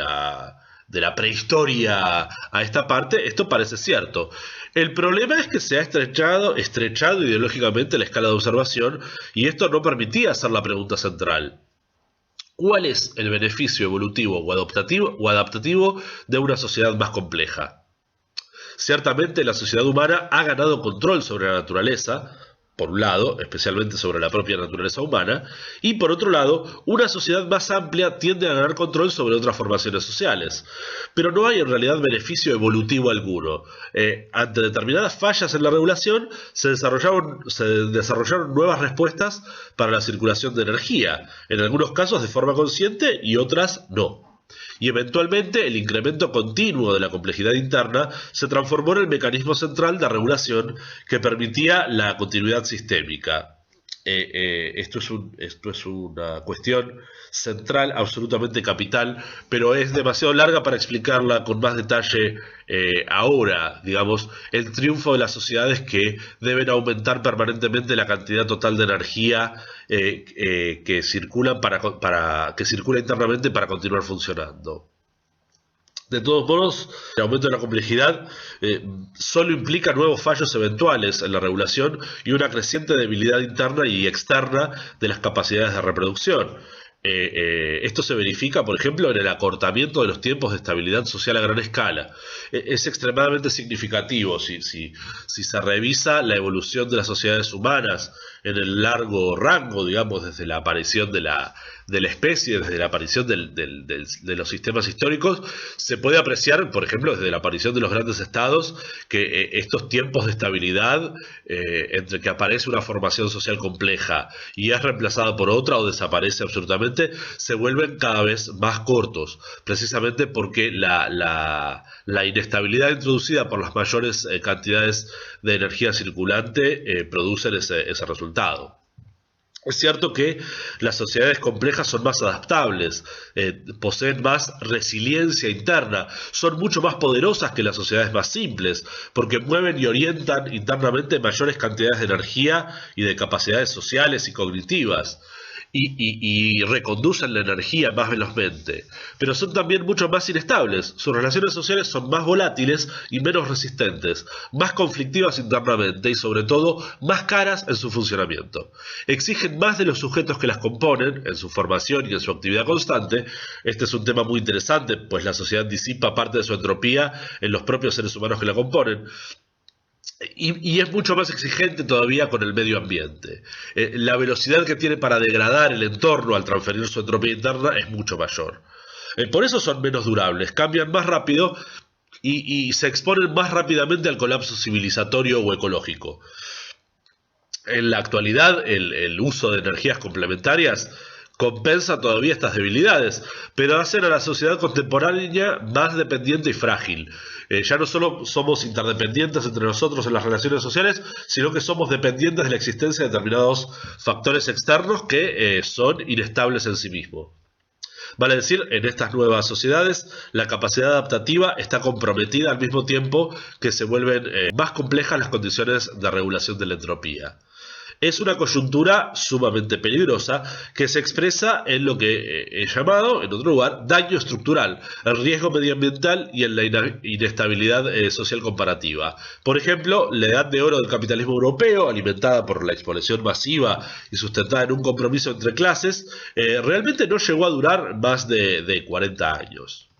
la prehistoria a esta parte, esto parece cierto. El problema es que se ha estrechado ideológicamente la escala de observación, y esto no permitía hacer la pregunta central: ¿cuál es el beneficio evolutivo o adaptativo de una sociedad más compleja? Ciertamente la sociedad humana ha ganado control sobre la naturaleza, por un lado, especialmente sobre la propia naturaleza humana, y por otro lado, una sociedad más amplia tiende a ganar control sobre otras formaciones sociales. Pero no hay en realidad beneficio evolutivo alguno. Ante determinadas fallas en la regulación, se desarrollaron nuevas respuestas para la circulación de energía, en algunos casos de forma consciente y otras no. Y eventualmente el incremento continuo de la complejidad interna se transformó en el mecanismo central de regulación que permitía la continuidad sistémica. Esto es una cuestión central, absolutamente capital, pero es demasiado larga para explicarla con más detalle ahora. Digamos, el triunfo de las sociedades que deben aumentar permanentemente la cantidad total de energía que circula internamente para continuar funcionando. De todos modos, el aumento de la complejidad solo implica nuevos fallos eventuales en la regulación y una creciente debilidad interna y externa de las capacidades de reproducción. Esto se verifica, por ejemplo, en el acortamiento de los tiempos de estabilidad social a gran escala. Es extremadamente significativo si se revisa la evolución de las sociedades humanas en el largo rango, digamos, desde la aparición de la especie, desde la aparición de los sistemas históricos. Se puede apreciar, por ejemplo, desde la aparición de los grandes estados, que estos tiempos de estabilidad entre que aparece una formación social compleja y es reemplazada por otra o desaparece absolutamente, se vuelven cada vez más cortos, precisamente porque la inestabilidad introducida por las mayores cantidades de energía circulante producen ese resultado. Es cierto que las sociedades complejas son más adaptables, poseen más resiliencia interna, son mucho más poderosas que las sociedades más simples, porque mueven y orientan internamente mayores cantidades de energía y de capacidades sociales y cognitivas, y reconducen la energía más velozmente. Pero son también mucho más inestables, sus relaciones sociales son más volátiles y menos resistentes, más conflictivas internamente y sobre todo más caras en su funcionamiento. Exigen más de los sujetos que las componen, en su formación y en su actividad constante. Este es un tema muy interesante, pues la sociedad disipa parte de su entropía en los propios seres humanos que la componen. Y es mucho más exigente todavía con el medio ambiente. La velocidad que tiene para degradar el entorno al transferir su entropía interna es mucho mayor. Por eso son menos durables, cambian más rápido y se exponen más rápidamente al colapso civilizatorio o ecológico. En la actualidad, el uso de energías complementarias compensa todavía estas debilidades, pero hacen a la sociedad contemporánea más dependiente y frágil. Ya no solo somos interdependientes entre nosotros en las relaciones sociales, sino que somos dependientes de la existencia de determinados factores externos que son inestables en sí mismos. Vale decir, en estas nuevas sociedades, la capacidad adaptativa está comprometida al mismo tiempo que se vuelven más complejas las condiciones de regulación de la entropía. Es una coyuntura sumamente peligrosa que se expresa en lo que he llamado, en otro lugar, daño estructural, el riesgo medioambiental y en la inestabilidad social comparativa. Por ejemplo, la edad de oro del capitalismo europeo, alimentada por la expoliación masiva y sustentada en un compromiso entre clases, realmente no llegó a durar más de 40 años.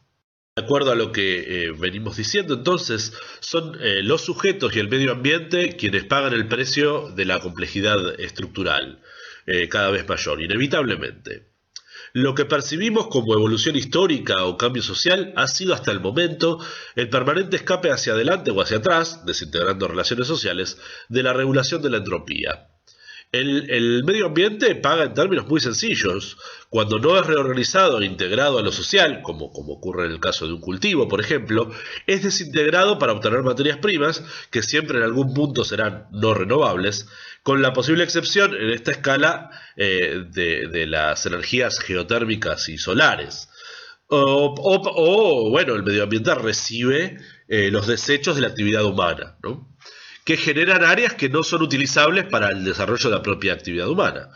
De acuerdo a lo que venimos diciendo, entonces, son los sujetos y el medio ambiente quienes pagan el precio de la complejidad estructural, cada vez mayor, inevitablemente. Lo que percibimos como evolución histórica o cambio social ha sido hasta el momento el permanente escape hacia adelante o hacia atrás, desintegrando relaciones sociales, de la regulación de la entropía. El medio ambiente paga en términos muy sencillos. Cuando no es reorganizado e integrado a lo social, como ocurre en el caso de un cultivo, por ejemplo, es desintegrado para obtener materias primas que siempre en algún punto serán no renovables, con la posible excepción en esta escala de las energías geotérmicas y solares. Bueno, el medio ambiente recibe los desechos de la actividad humana, ¿no?, que generan áreas que no son utilizables para el desarrollo de la propia actividad humana.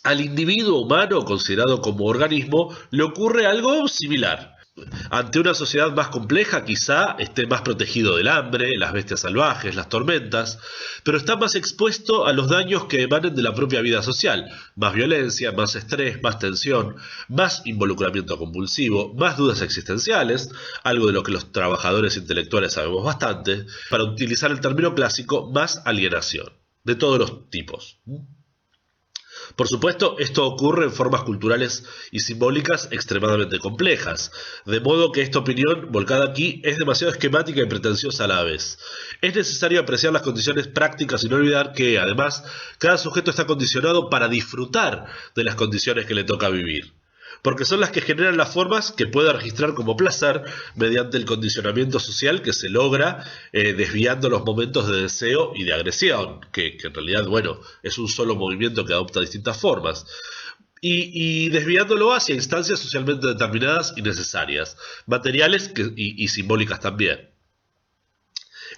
Al individuo humano, considerado como organismo, le ocurre algo similar. Ante una sociedad más compleja, quizá esté más protegido del hambre, las bestias salvajes, las tormentas, pero está más expuesto a los daños que emanen de la propia vida social: más violencia, más estrés, más tensión, más involucramiento compulsivo, más dudas existenciales, algo de lo que los trabajadores intelectuales sabemos bastante, para utilizar el término clásico, más alienación, de todos los tipos. Por supuesto, esto ocurre en formas culturales y simbólicas extremadamente complejas, de modo que esta opinión volcada aquí es demasiado esquemática y pretenciosa a la vez. Es necesario apreciar las condiciones prácticas y no olvidar que, además, cada sujeto está condicionado para disfrutar de las condiciones que le toca vivir, porque son las que generan las formas que puede registrar como placer mediante el condicionamiento social que se logra desviando los momentos de deseo y de agresión, que en realidad, bueno, es un solo movimiento que adopta distintas formas, y desviándolo hacia instancias socialmente determinadas y necesarias, materiales y simbólicas también.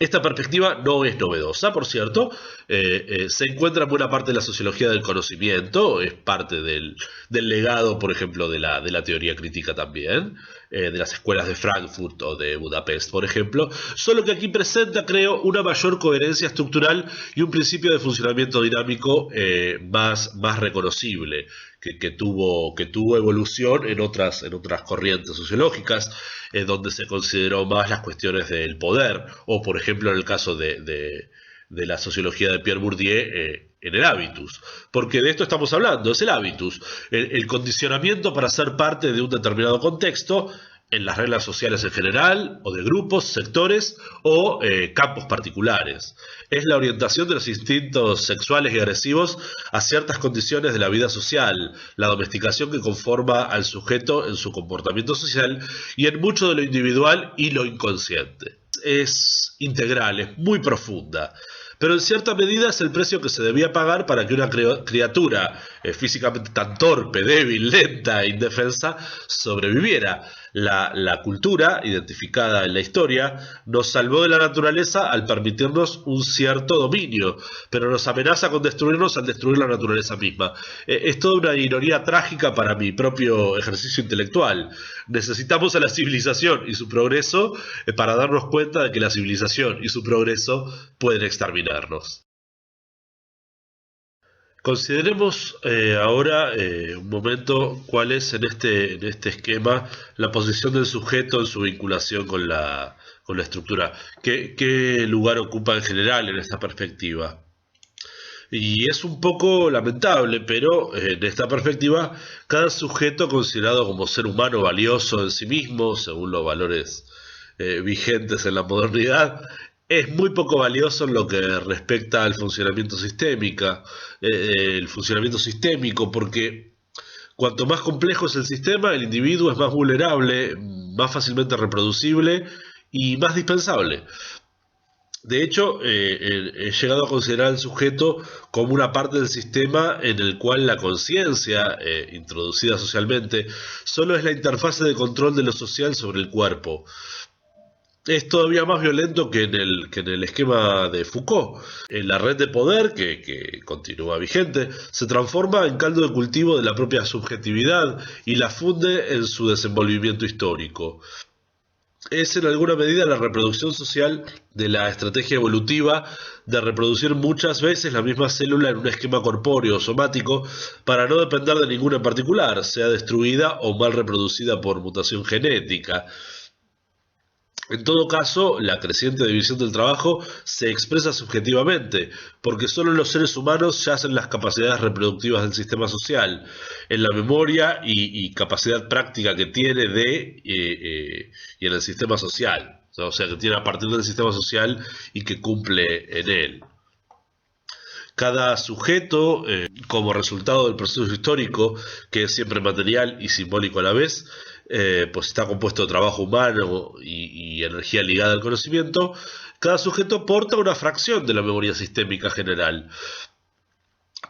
Esta perspectiva no es novedosa, por cierto, se encuentra en buena parte de la sociología del conocimiento, es parte del legado, por ejemplo, de la teoría crítica también, de las escuelas de Frankfurt o de Budapest, por ejemplo, solo que aquí presenta, creo, una mayor coherencia estructural y un principio de funcionamiento dinámico más reconocible, que tuvo evolución en otras corrientes sociológicas, donde se consideró más las cuestiones del poder, o por ejemplo en el caso de la sociología de Pierre Bourdieu, en el hábitus, porque de esto estamos hablando, es el hábitus, el condicionamiento para ser parte de un determinado contexto, en las reglas sociales en general, o de grupos, sectores o campos particulares. Es la orientación de los instintos sexuales y agresivos a ciertas condiciones de la vida social, la domesticación que conforma al sujeto en su comportamiento social y en mucho de lo individual y lo inconsciente. Es integral, es muy profunda, pero en cierta medida es el precio que se debía pagar para que una criatura físicamente tan torpe, débil, lenta e indefensa sobreviviera. La cultura, identificada en la historia, nos salvó de la naturaleza al permitirnos un cierto dominio, pero nos amenaza con destruirnos al destruir la naturaleza misma. Es toda una ironía trágica para mi propio ejercicio intelectual. Necesitamos a la civilización y su progreso para darnos cuenta de que la civilización y su progreso pueden exterminarnos. Consideremos ahora un momento cuál es en este esquema la posición del sujeto en su vinculación con la estructura. ¿Qué lugar ocupa en general en esta perspectiva? Y es un poco lamentable, pero en esta perspectiva, cada sujeto considerado como ser humano valioso en sí mismo, según los valores vigentes en la modernidad, es muy poco valioso en lo que respecta al funcionamiento el funcionamiento sistémico, porque cuanto más complejo es el sistema, el individuo es más vulnerable, más fácilmente reproducible y más dispensable. De hecho, he llegado a considerar al sujeto como una parte del sistema en el cual la conciencia, introducida socialmente, solo es la interfase de control de lo social sobre el cuerpo. Es todavía más violento que en el esquema de Foucault. La red de poder, que continúa vigente, se transforma en caldo de cultivo de la propia subjetividad y la funde en su desenvolvimiento histórico. Es en alguna medida la reproducción social de la estrategia evolutiva de reproducir muchas veces la misma célula en un esquema corpóreo o somático para no depender de ninguna en particular, sea destruida o mal reproducida por mutación genética. En todo caso, la creciente división del trabajo se expresa subjetivamente, porque solo en los seres humanos yacen las capacidades reproductivas del sistema social, en la memoria y capacidad práctica que tiene y en el sistema social, o sea, que tiene a partir del sistema social y que cumple en él. Cada sujeto, como resultado del proceso histórico, que es siempre material y simbólico a la vez, pues está compuesto de trabajo humano y energía ligada al conocimiento. Cada sujeto porta una fracción de la memoria sistémica general.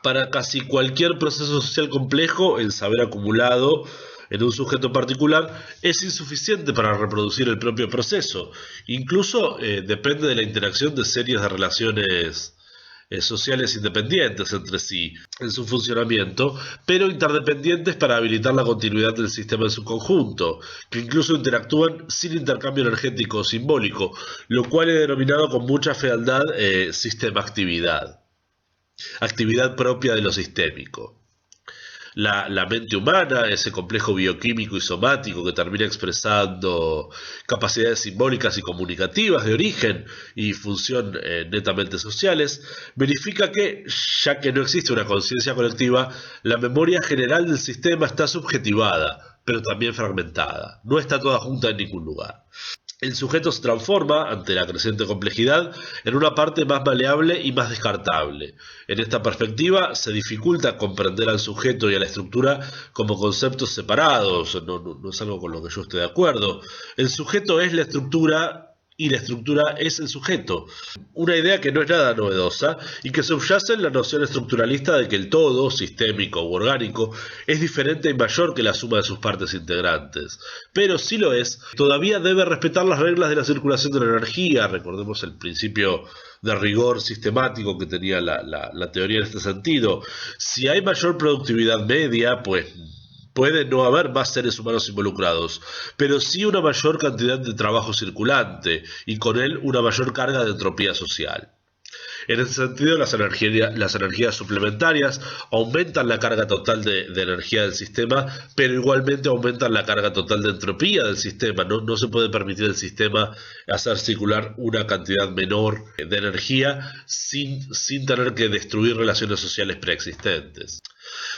Para casi cualquier proceso social complejo, el saber acumulado en un sujeto particular es insuficiente para reproducir el propio proceso. Incluso depende de la interacción de series de relaciones sociales independientes entre sí en su funcionamiento, pero interdependientes para habilitar la continuidad del sistema en su conjunto, que incluso interactúan sin intercambio energético o simbólico, lo cual he denominado con mucha fealdad sistema-actividad, actividad propia de lo sistémico. La mente humana, ese complejo bioquímico y somático que termina expresando capacidades simbólicas y comunicativas de origen y función netamente sociales, verifica que, ya que no existe una conciencia colectiva, la memoria general del sistema está subjetivada, pero también fragmentada. No está toda junta en ningún lugar. El sujeto se transforma, ante la creciente complejidad, en una parte más maleable y más descartable. En esta perspectiva, se dificulta comprender al sujeto y a la estructura como conceptos separados. No es algo con lo que yo esté de acuerdo. El sujeto es la estructura y la estructura es el sujeto. Una idea que no es nada novedosa y que subyace en la noción estructuralista de que el todo, sistémico u orgánico, es diferente y mayor que la suma de sus partes integrantes. Pero si lo es, todavía debe respetar las reglas de la circulación de la energía. Recordemos el principio de rigor sistemático que tenía la teoría en este sentido. Si hay mayor productividad media, pues puede no haber más seres humanos involucrados, pero sí una mayor cantidad de trabajo circulante y con él una mayor carga de entropía social. En ese sentido, las energías suplementarias aumentan la carga total de energía del sistema, pero igualmente aumentan la carga total de entropía del sistema. No se puede permitir al sistema hacer circular una cantidad menor de energía sin tener que destruir relaciones sociales preexistentes.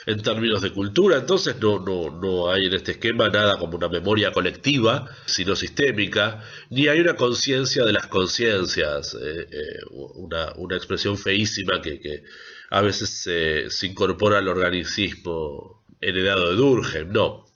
En términos de cultura, entonces, no hay en este esquema nada como una memoria colectiva, sino sistémica, ni hay una conciencia de las conciencias, una expresión feísima que a veces se incorpora al organicismo heredado de Durkheim. No.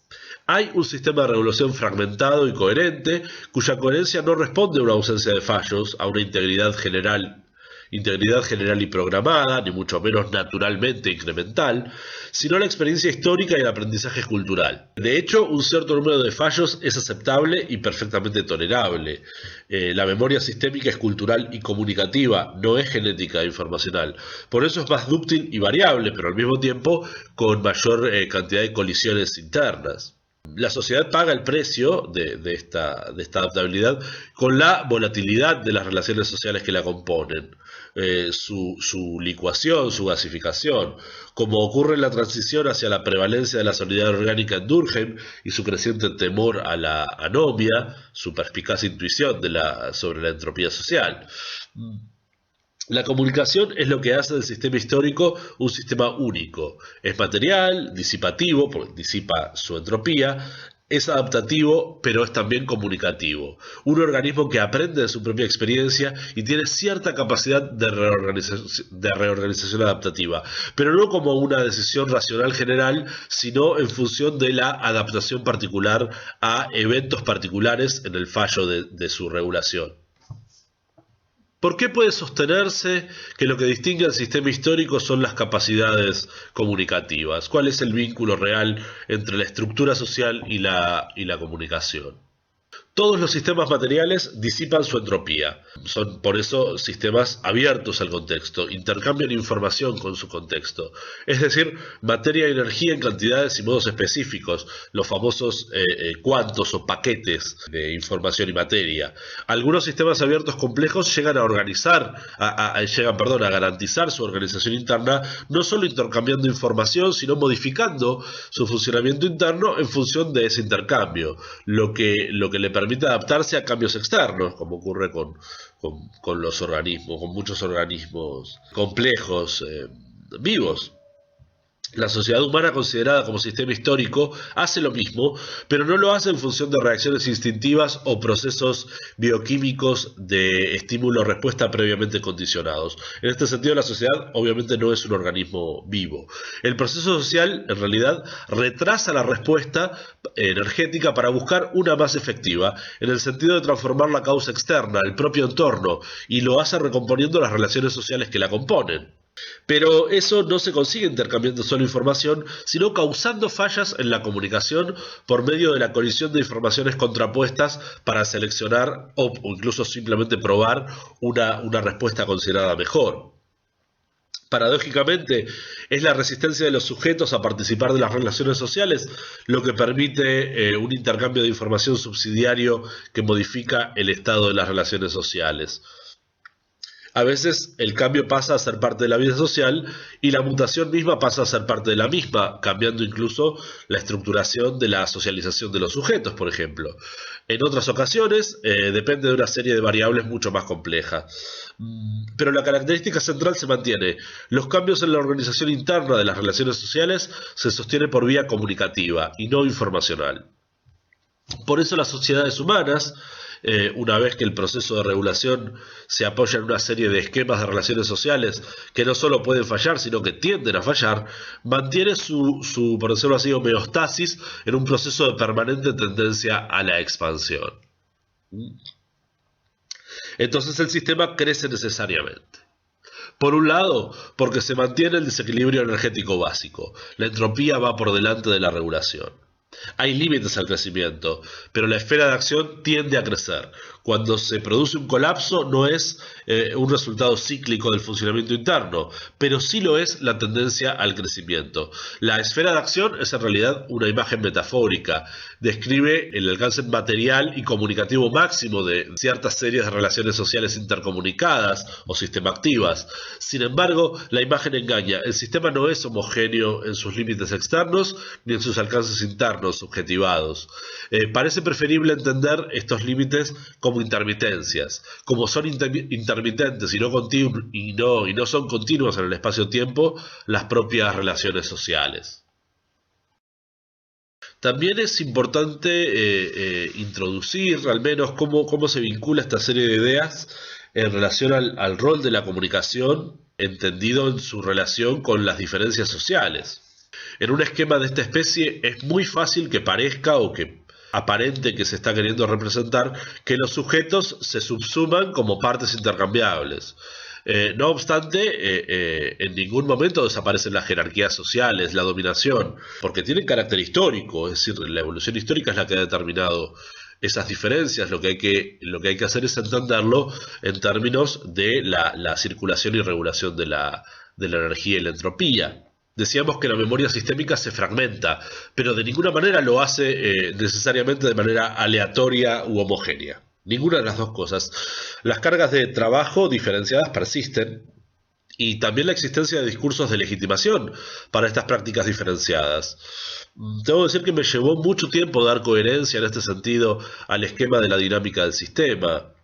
Hay un sistema de regulación fragmentado y coherente, cuya coherencia no responde a una ausencia de fallos, a una integridad general y programada, ni mucho menos naturalmente incremental, sino a la experiencia histórica y el aprendizaje cultural. De hecho, un cierto número de fallos es aceptable y perfectamente tolerable. La memoria sistémica es cultural y comunicativa, no es genética e informacional. Por eso es más dúctil y variable, pero al mismo tiempo con mayor cantidad de colisiones internas. La sociedad paga el precio de esta adaptabilidad con la volatilidad de las relaciones sociales que la componen, su licuación, su gasificación, como ocurre en la transición hacia la prevalencia de la solidaridad orgánica en Durkheim y su creciente temor a la anomia, su perspicaz intuición sobre la entropía social. La comunicación es lo que hace del sistema histórico un sistema único. Es material, disipativo, porque disipa su entropía, es adaptativo, pero es también comunicativo. Un organismo que aprende de su propia experiencia y tiene cierta capacidad de reorganización adaptativa, pero no como una decisión racional general, sino en función de la adaptación particular a eventos particulares en el fallo de su regulación. ¿Por qué puede sostenerse que lo que distingue al sistema histórico son las capacidades comunicativas? ¿Cuál es el vínculo real entre la estructura social y la comunicación? Todos los sistemas materiales disipan su entropía. Son por eso sistemas abiertos al contexto, intercambian información con su contexto. Es decir, materia y energía en cantidades y modos específicos, los famosos cuantos o paquetes de información y materia. Algunos sistemas abiertos complejos llegan a garantizar su organización interna, no solo intercambiando información, sino modificando su funcionamiento interno en función de ese intercambio, lo que le permite adaptarse a cambios externos, como ocurre con los organismos, con muchos organismos complejos, vivos. La sociedad humana, considerada como sistema histórico, hace lo mismo, pero no lo hace en función de reacciones instintivas o procesos bioquímicos de estímulo-respuesta previamente condicionados. En este sentido, la sociedad obviamente no es un organismo vivo. El proceso social, en realidad, retrasa la respuesta energética para buscar una más efectiva, en el sentido de transformar la causa externa, el propio entorno, y lo hace recomponiendo las relaciones sociales que la componen. Pero eso no se consigue intercambiando solo información, sino causando fallas en la comunicación por medio de la colisión de informaciones contrapuestas para seleccionar o incluso simplemente probar una respuesta considerada mejor. Paradójicamente, es la resistencia de los sujetos a participar de las relaciones sociales lo que permite un intercambio de información subsidiario que modifica el estado de las relaciones sociales. A veces el cambio pasa a ser parte de la vida social y la mutación misma pasa a ser parte de la misma, cambiando incluso la estructuración de la socialización de los sujetos, por ejemplo. En otras ocasiones depende de una serie de variables mucho más complejas. Pero la característica central se mantiene. Los cambios en la organización interna de las relaciones sociales se sostienen por vía comunicativa y no informacional. Por eso las sociedades humanas, una vez que el proceso de regulación se apoya en una serie de esquemas de relaciones sociales que no solo pueden fallar, sino que tienden a fallar, mantiene su, por decirlo así, homeostasis en un proceso de permanente tendencia a la expansión. Entonces el sistema crece necesariamente. Por un lado, porque se mantiene el desequilibrio energético básico. La entropía va por delante de la regulación. Hay límites al crecimiento, pero la esfera de acción tiende a crecer. Cuando se produce un colapso no es un resultado cíclico del funcionamiento interno, pero sí lo es la tendencia al crecimiento. La esfera de acción es en realidad una imagen metafórica. Describe el alcance material y comunicativo máximo de ciertas series de relaciones sociales intercomunicadas o sistema-activas. Sin embargo, la imagen engaña. El sistema no es homogéneo en sus límites externos ni en sus alcances internos subjetivados. Parece preferible entender estos límites como intermitencias. Como son intermitentes y no son continuos en el espacio-tiempo, las propias relaciones sociales. También es importante introducir al menos cómo se vincula esta serie de ideas en relación al rol de la comunicación, entendido en su relación con las diferencias sociales. En un esquema de esta especie es muy fácil que parezca o que aparente que se está queriendo representar que los sujetos se subsuman como partes intercambiables. No obstante, en ningún momento desaparecen las jerarquías sociales, la dominación, porque tienen carácter histórico, es decir, la evolución histórica es la que ha determinado esas diferencias. Lo que hay que hacer es entenderlo en términos de la circulación y regulación de la energía y la entropía. Decíamos que la memoria sistémica se fragmenta, pero de ninguna manera lo hace necesariamente de manera aleatoria u homogénea. Ninguna de las dos cosas. Las cargas de trabajo diferenciadas persisten y también la existencia de discursos de legitimación para estas prácticas diferenciadas. Tengo que decir que me llevó mucho tiempo dar coherencia en este sentido al esquema de la dinámica del sistema.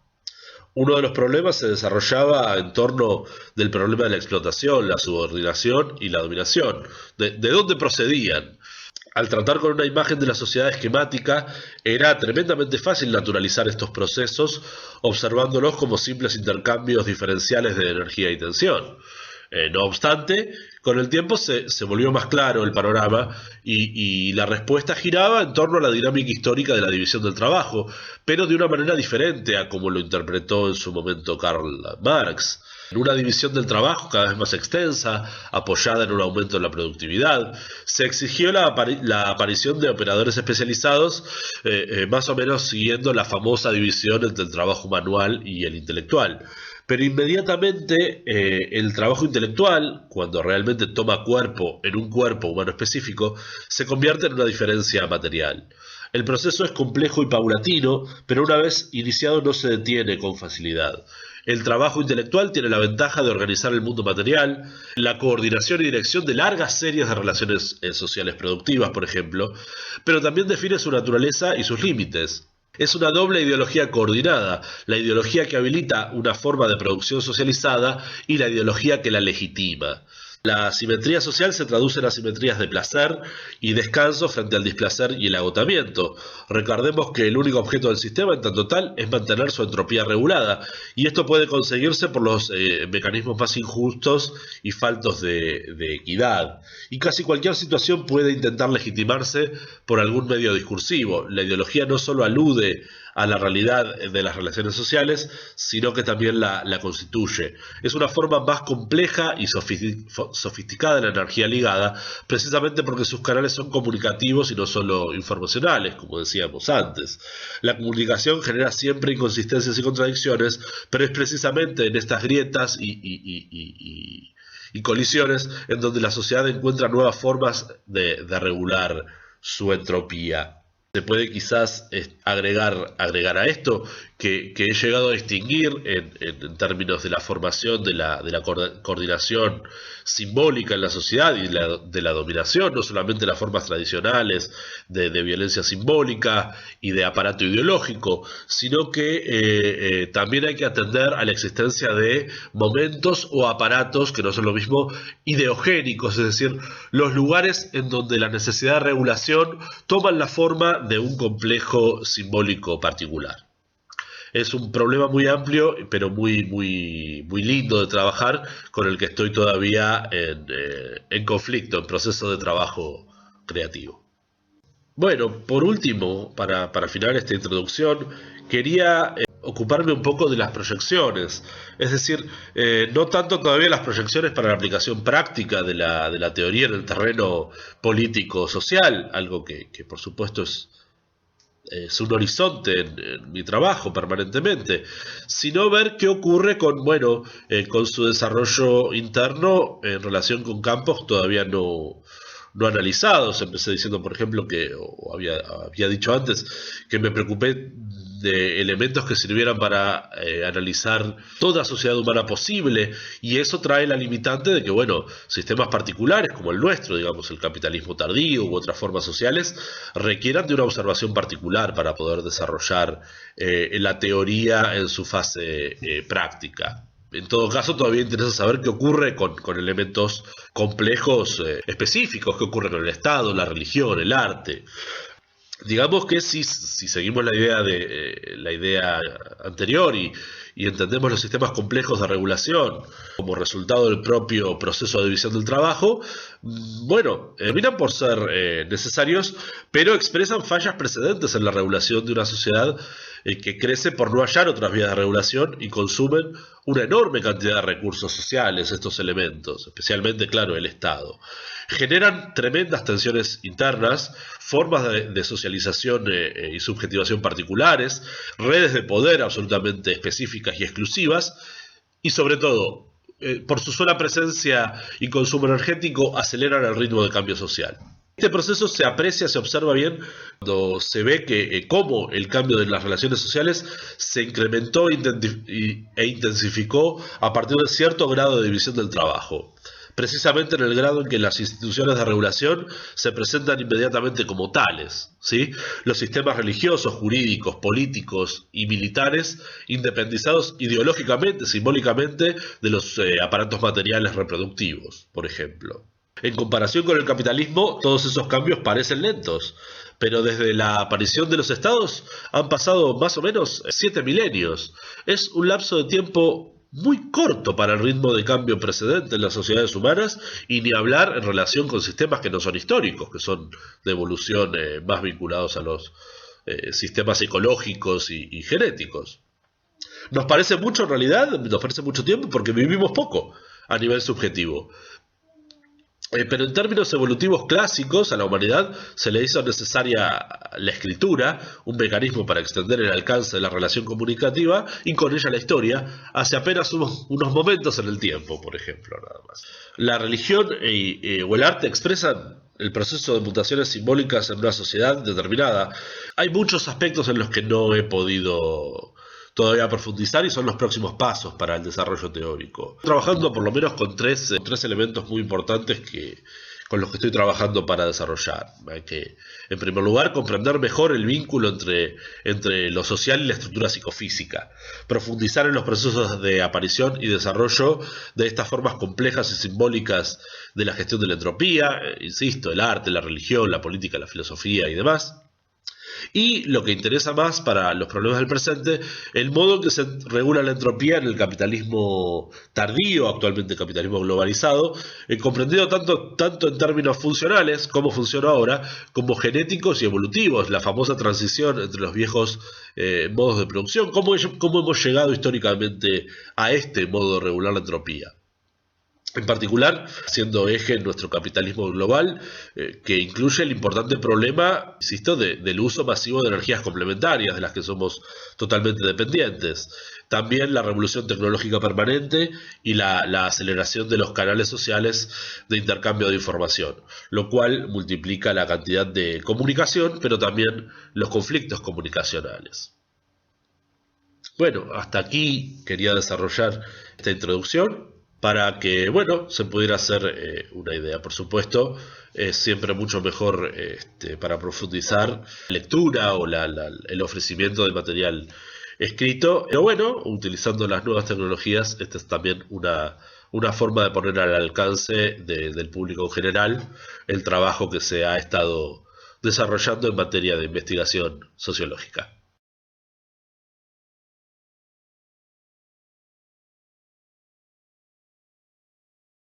Uno de los problemas se desarrollaba en torno del problema de la explotación, la subordinación y la dominación. ¿De dónde procedían? Al tratar con una imagen de la sociedad esquemática, era tremendamente fácil naturalizar estos procesos, observándolos como simples intercambios diferenciales de energía y tensión. No obstante, con el tiempo se volvió más claro el panorama y la respuesta giraba en torno a la dinámica histórica de la división del trabajo, pero de una manera diferente a como lo interpretó en su momento Karl Marx. Una división del trabajo cada vez más extensa, apoyada en un aumento de la productividad. Se exigió la aparición de operadores especializados, más o menos siguiendo la famosa división entre el trabajo manual y el intelectual. Pero inmediatamente el trabajo intelectual, cuando realmente toma cuerpo en un cuerpo humano específico, se convierte en una diferencia material. El proceso es complejo y paulatino, pero una vez iniciado no se detiene con facilidad. El trabajo intelectual tiene la ventaja de organizar el mundo material, la coordinación y dirección de largas series de relaciones sociales productivas, por ejemplo, pero también define su naturaleza y sus límites. Es una doble ideología coordinada, la ideología que habilita una forma de producción socializada y la ideología que la legitima. La asimetría social se traduce en asimetrías de placer y descanso frente al displacer y el agotamiento. Recordemos que el único objeto del sistema en tanto tal es mantener su entropía regulada, y esto puede conseguirse por los mecanismos más injustos y faltos de equidad. Y casi cualquier situación puede intentar legitimarse por algún medio discursivo. La ideología no solo alude a la realidad de las relaciones sociales, sino que también la constituye. Es una forma más compleja y sofisticada de la energía ligada, precisamente porque sus canales son comunicativos y no solo informacionales, como decíamos antes. La comunicación genera siempre inconsistencias y contradicciones, pero es precisamente en estas grietas y colisiones en donde la sociedad encuentra nuevas formas de regular su entropía. Se puede quizás agregar a esto que he llegado a distinguir en términos de la formación de la coordinación simbólica en la sociedad y de la dominación, no solamente las formas tradicionales de violencia simbólica y de aparato ideológico, sino que también hay que atender a la existencia de momentos o aparatos que no son lo mismo ideogénicos, es decir, los lugares en donde la necesidad de regulación toman la forma de un complejo simbólico particular. Es un problema muy amplio, pero muy lindo de trabajar, con el que estoy todavía en conflicto, en proceso de trabajo creativo. Bueno, por último, para finalizar esta introducción, quería ocuparme un poco de las proyecciones, es decir, no tanto todavía las proyecciones para la aplicación práctica de la teoría en el terreno político-social, algo que por supuesto es un horizonte en mi trabajo permanentemente, sino ver qué ocurre con su desarrollo interno en relación con campos todavía no analizados. Empecé diciendo, por ejemplo, había dicho antes que me preocupé de elementos que sirvieran para analizar toda sociedad humana posible, y eso trae la limitante de que, sistemas particulares como el nuestro, digamos el capitalismo tardío u otras formas sociales, requieran de una observación particular para poder desarrollar la teoría en su fase práctica. En todo caso, todavía interesa saber qué ocurre con elementos complejos específicos, qué ocurre con el Estado, la religión, el arte. Digamos que si seguimos la idea anterior y entendemos los sistemas complejos de regulación como resultado del propio proceso de división del trabajo, terminan por ser necesarios, pero expresan fallas precedentes en la regulación de una sociedad que crece por no hallar otras vías de regulación y consumen una enorme cantidad de recursos sociales, estos elementos, especialmente, claro, el Estado. Generan tremendas tensiones internas, formas de socialización y subjetivación particulares, redes de poder absolutamente específicas y exclusivas, y sobre todo, por su sola presencia y consumo energético, aceleran el ritmo de cambio social. Este proceso se aprecia, se observa bien cuando se ve que cómo el cambio de las relaciones sociales se incrementó e intensificó a partir de cierto grado de división del trabajo. Precisamente en el grado en que las instituciones de regulación se presentan inmediatamente como tales, ¿sí? Los sistemas religiosos, jurídicos, políticos y militares, independizados ideológicamente, simbólicamente, de los aparatos materiales reproductivos, por ejemplo. En comparación con el capitalismo, todos esos cambios parecen lentos, pero desde la aparición de los estados han pasado más o menos 7 milenios. Es un lapso de tiempo muy corto para el ritmo de cambio precedente en las sociedades humanas, y ni hablar en relación con sistemas que no son históricos, que son de evolución más vinculados a los sistemas ecológicos y genéticos. Nos parece mucho en realidad, nos parece mucho tiempo porque vivimos poco a nivel subjetivo. Pero en términos evolutivos clásicos, a la humanidad se le hizo necesaria la escritura, un mecanismo para extender el alcance de la relación comunicativa, y con ella la historia, hace apenas unos momentos en el tiempo, por ejemplo, nada más. La religión o el arte expresan el proceso de mutaciones simbólicas en una sociedad determinada. Hay muchos aspectos en los que no he podido todavía profundizar y son los próximos pasos para el desarrollo teórico. Estoy trabajando por lo menos con tres elementos muy importantes con los que estoy trabajando para desarrollar. Hay que, en primer lugar, comprender mejor el vínculo entre lo social y la estructura psicofísica. Profundizar en los procesos de aparición y desarrollo de estas formas complejas y simbólicas de la gestión de la entropía, insisto, el arte, la religión, la política, la filosofía y demás. Y lo que interesa más para los problemas del presente, el modo en que se regula la entropía en el capitalismo tardío, actualmente capitalismo globalizado, comprendido tanto en términos funcionales, cómo funciona ahora, como genéticos y evolutivos, la famosa transición entre los viejos modos de producción, cómo hemos llegado históricamente a este modo de regular la entropía. En particular, siendo eje en nuestro capitalismo global, que incluye el importante problema, insisto, del uso masivo de energías complementarias, de las que somos totalmente dependientes. También la revolución tecnológica permanente y la aceleración de los canales sociales de intercambio de información, lo cual multiplica la cantidad de comunicación, pero también los conflictos comunicacionales. Bueno, hasta aquí quería desarrollar esta introducción, para que, bueno, se pudiera hacer una idea. Por supuesto, es siempre mucho mejor para profundizar la lectura o el ofrecimiento de material escrito. Pero bueno, utilizando las nuevas tecnologías, esta es también una forma de poner al alcance del público en general el trabajo que se ha estado desarrollando en materia de investigación sociológica.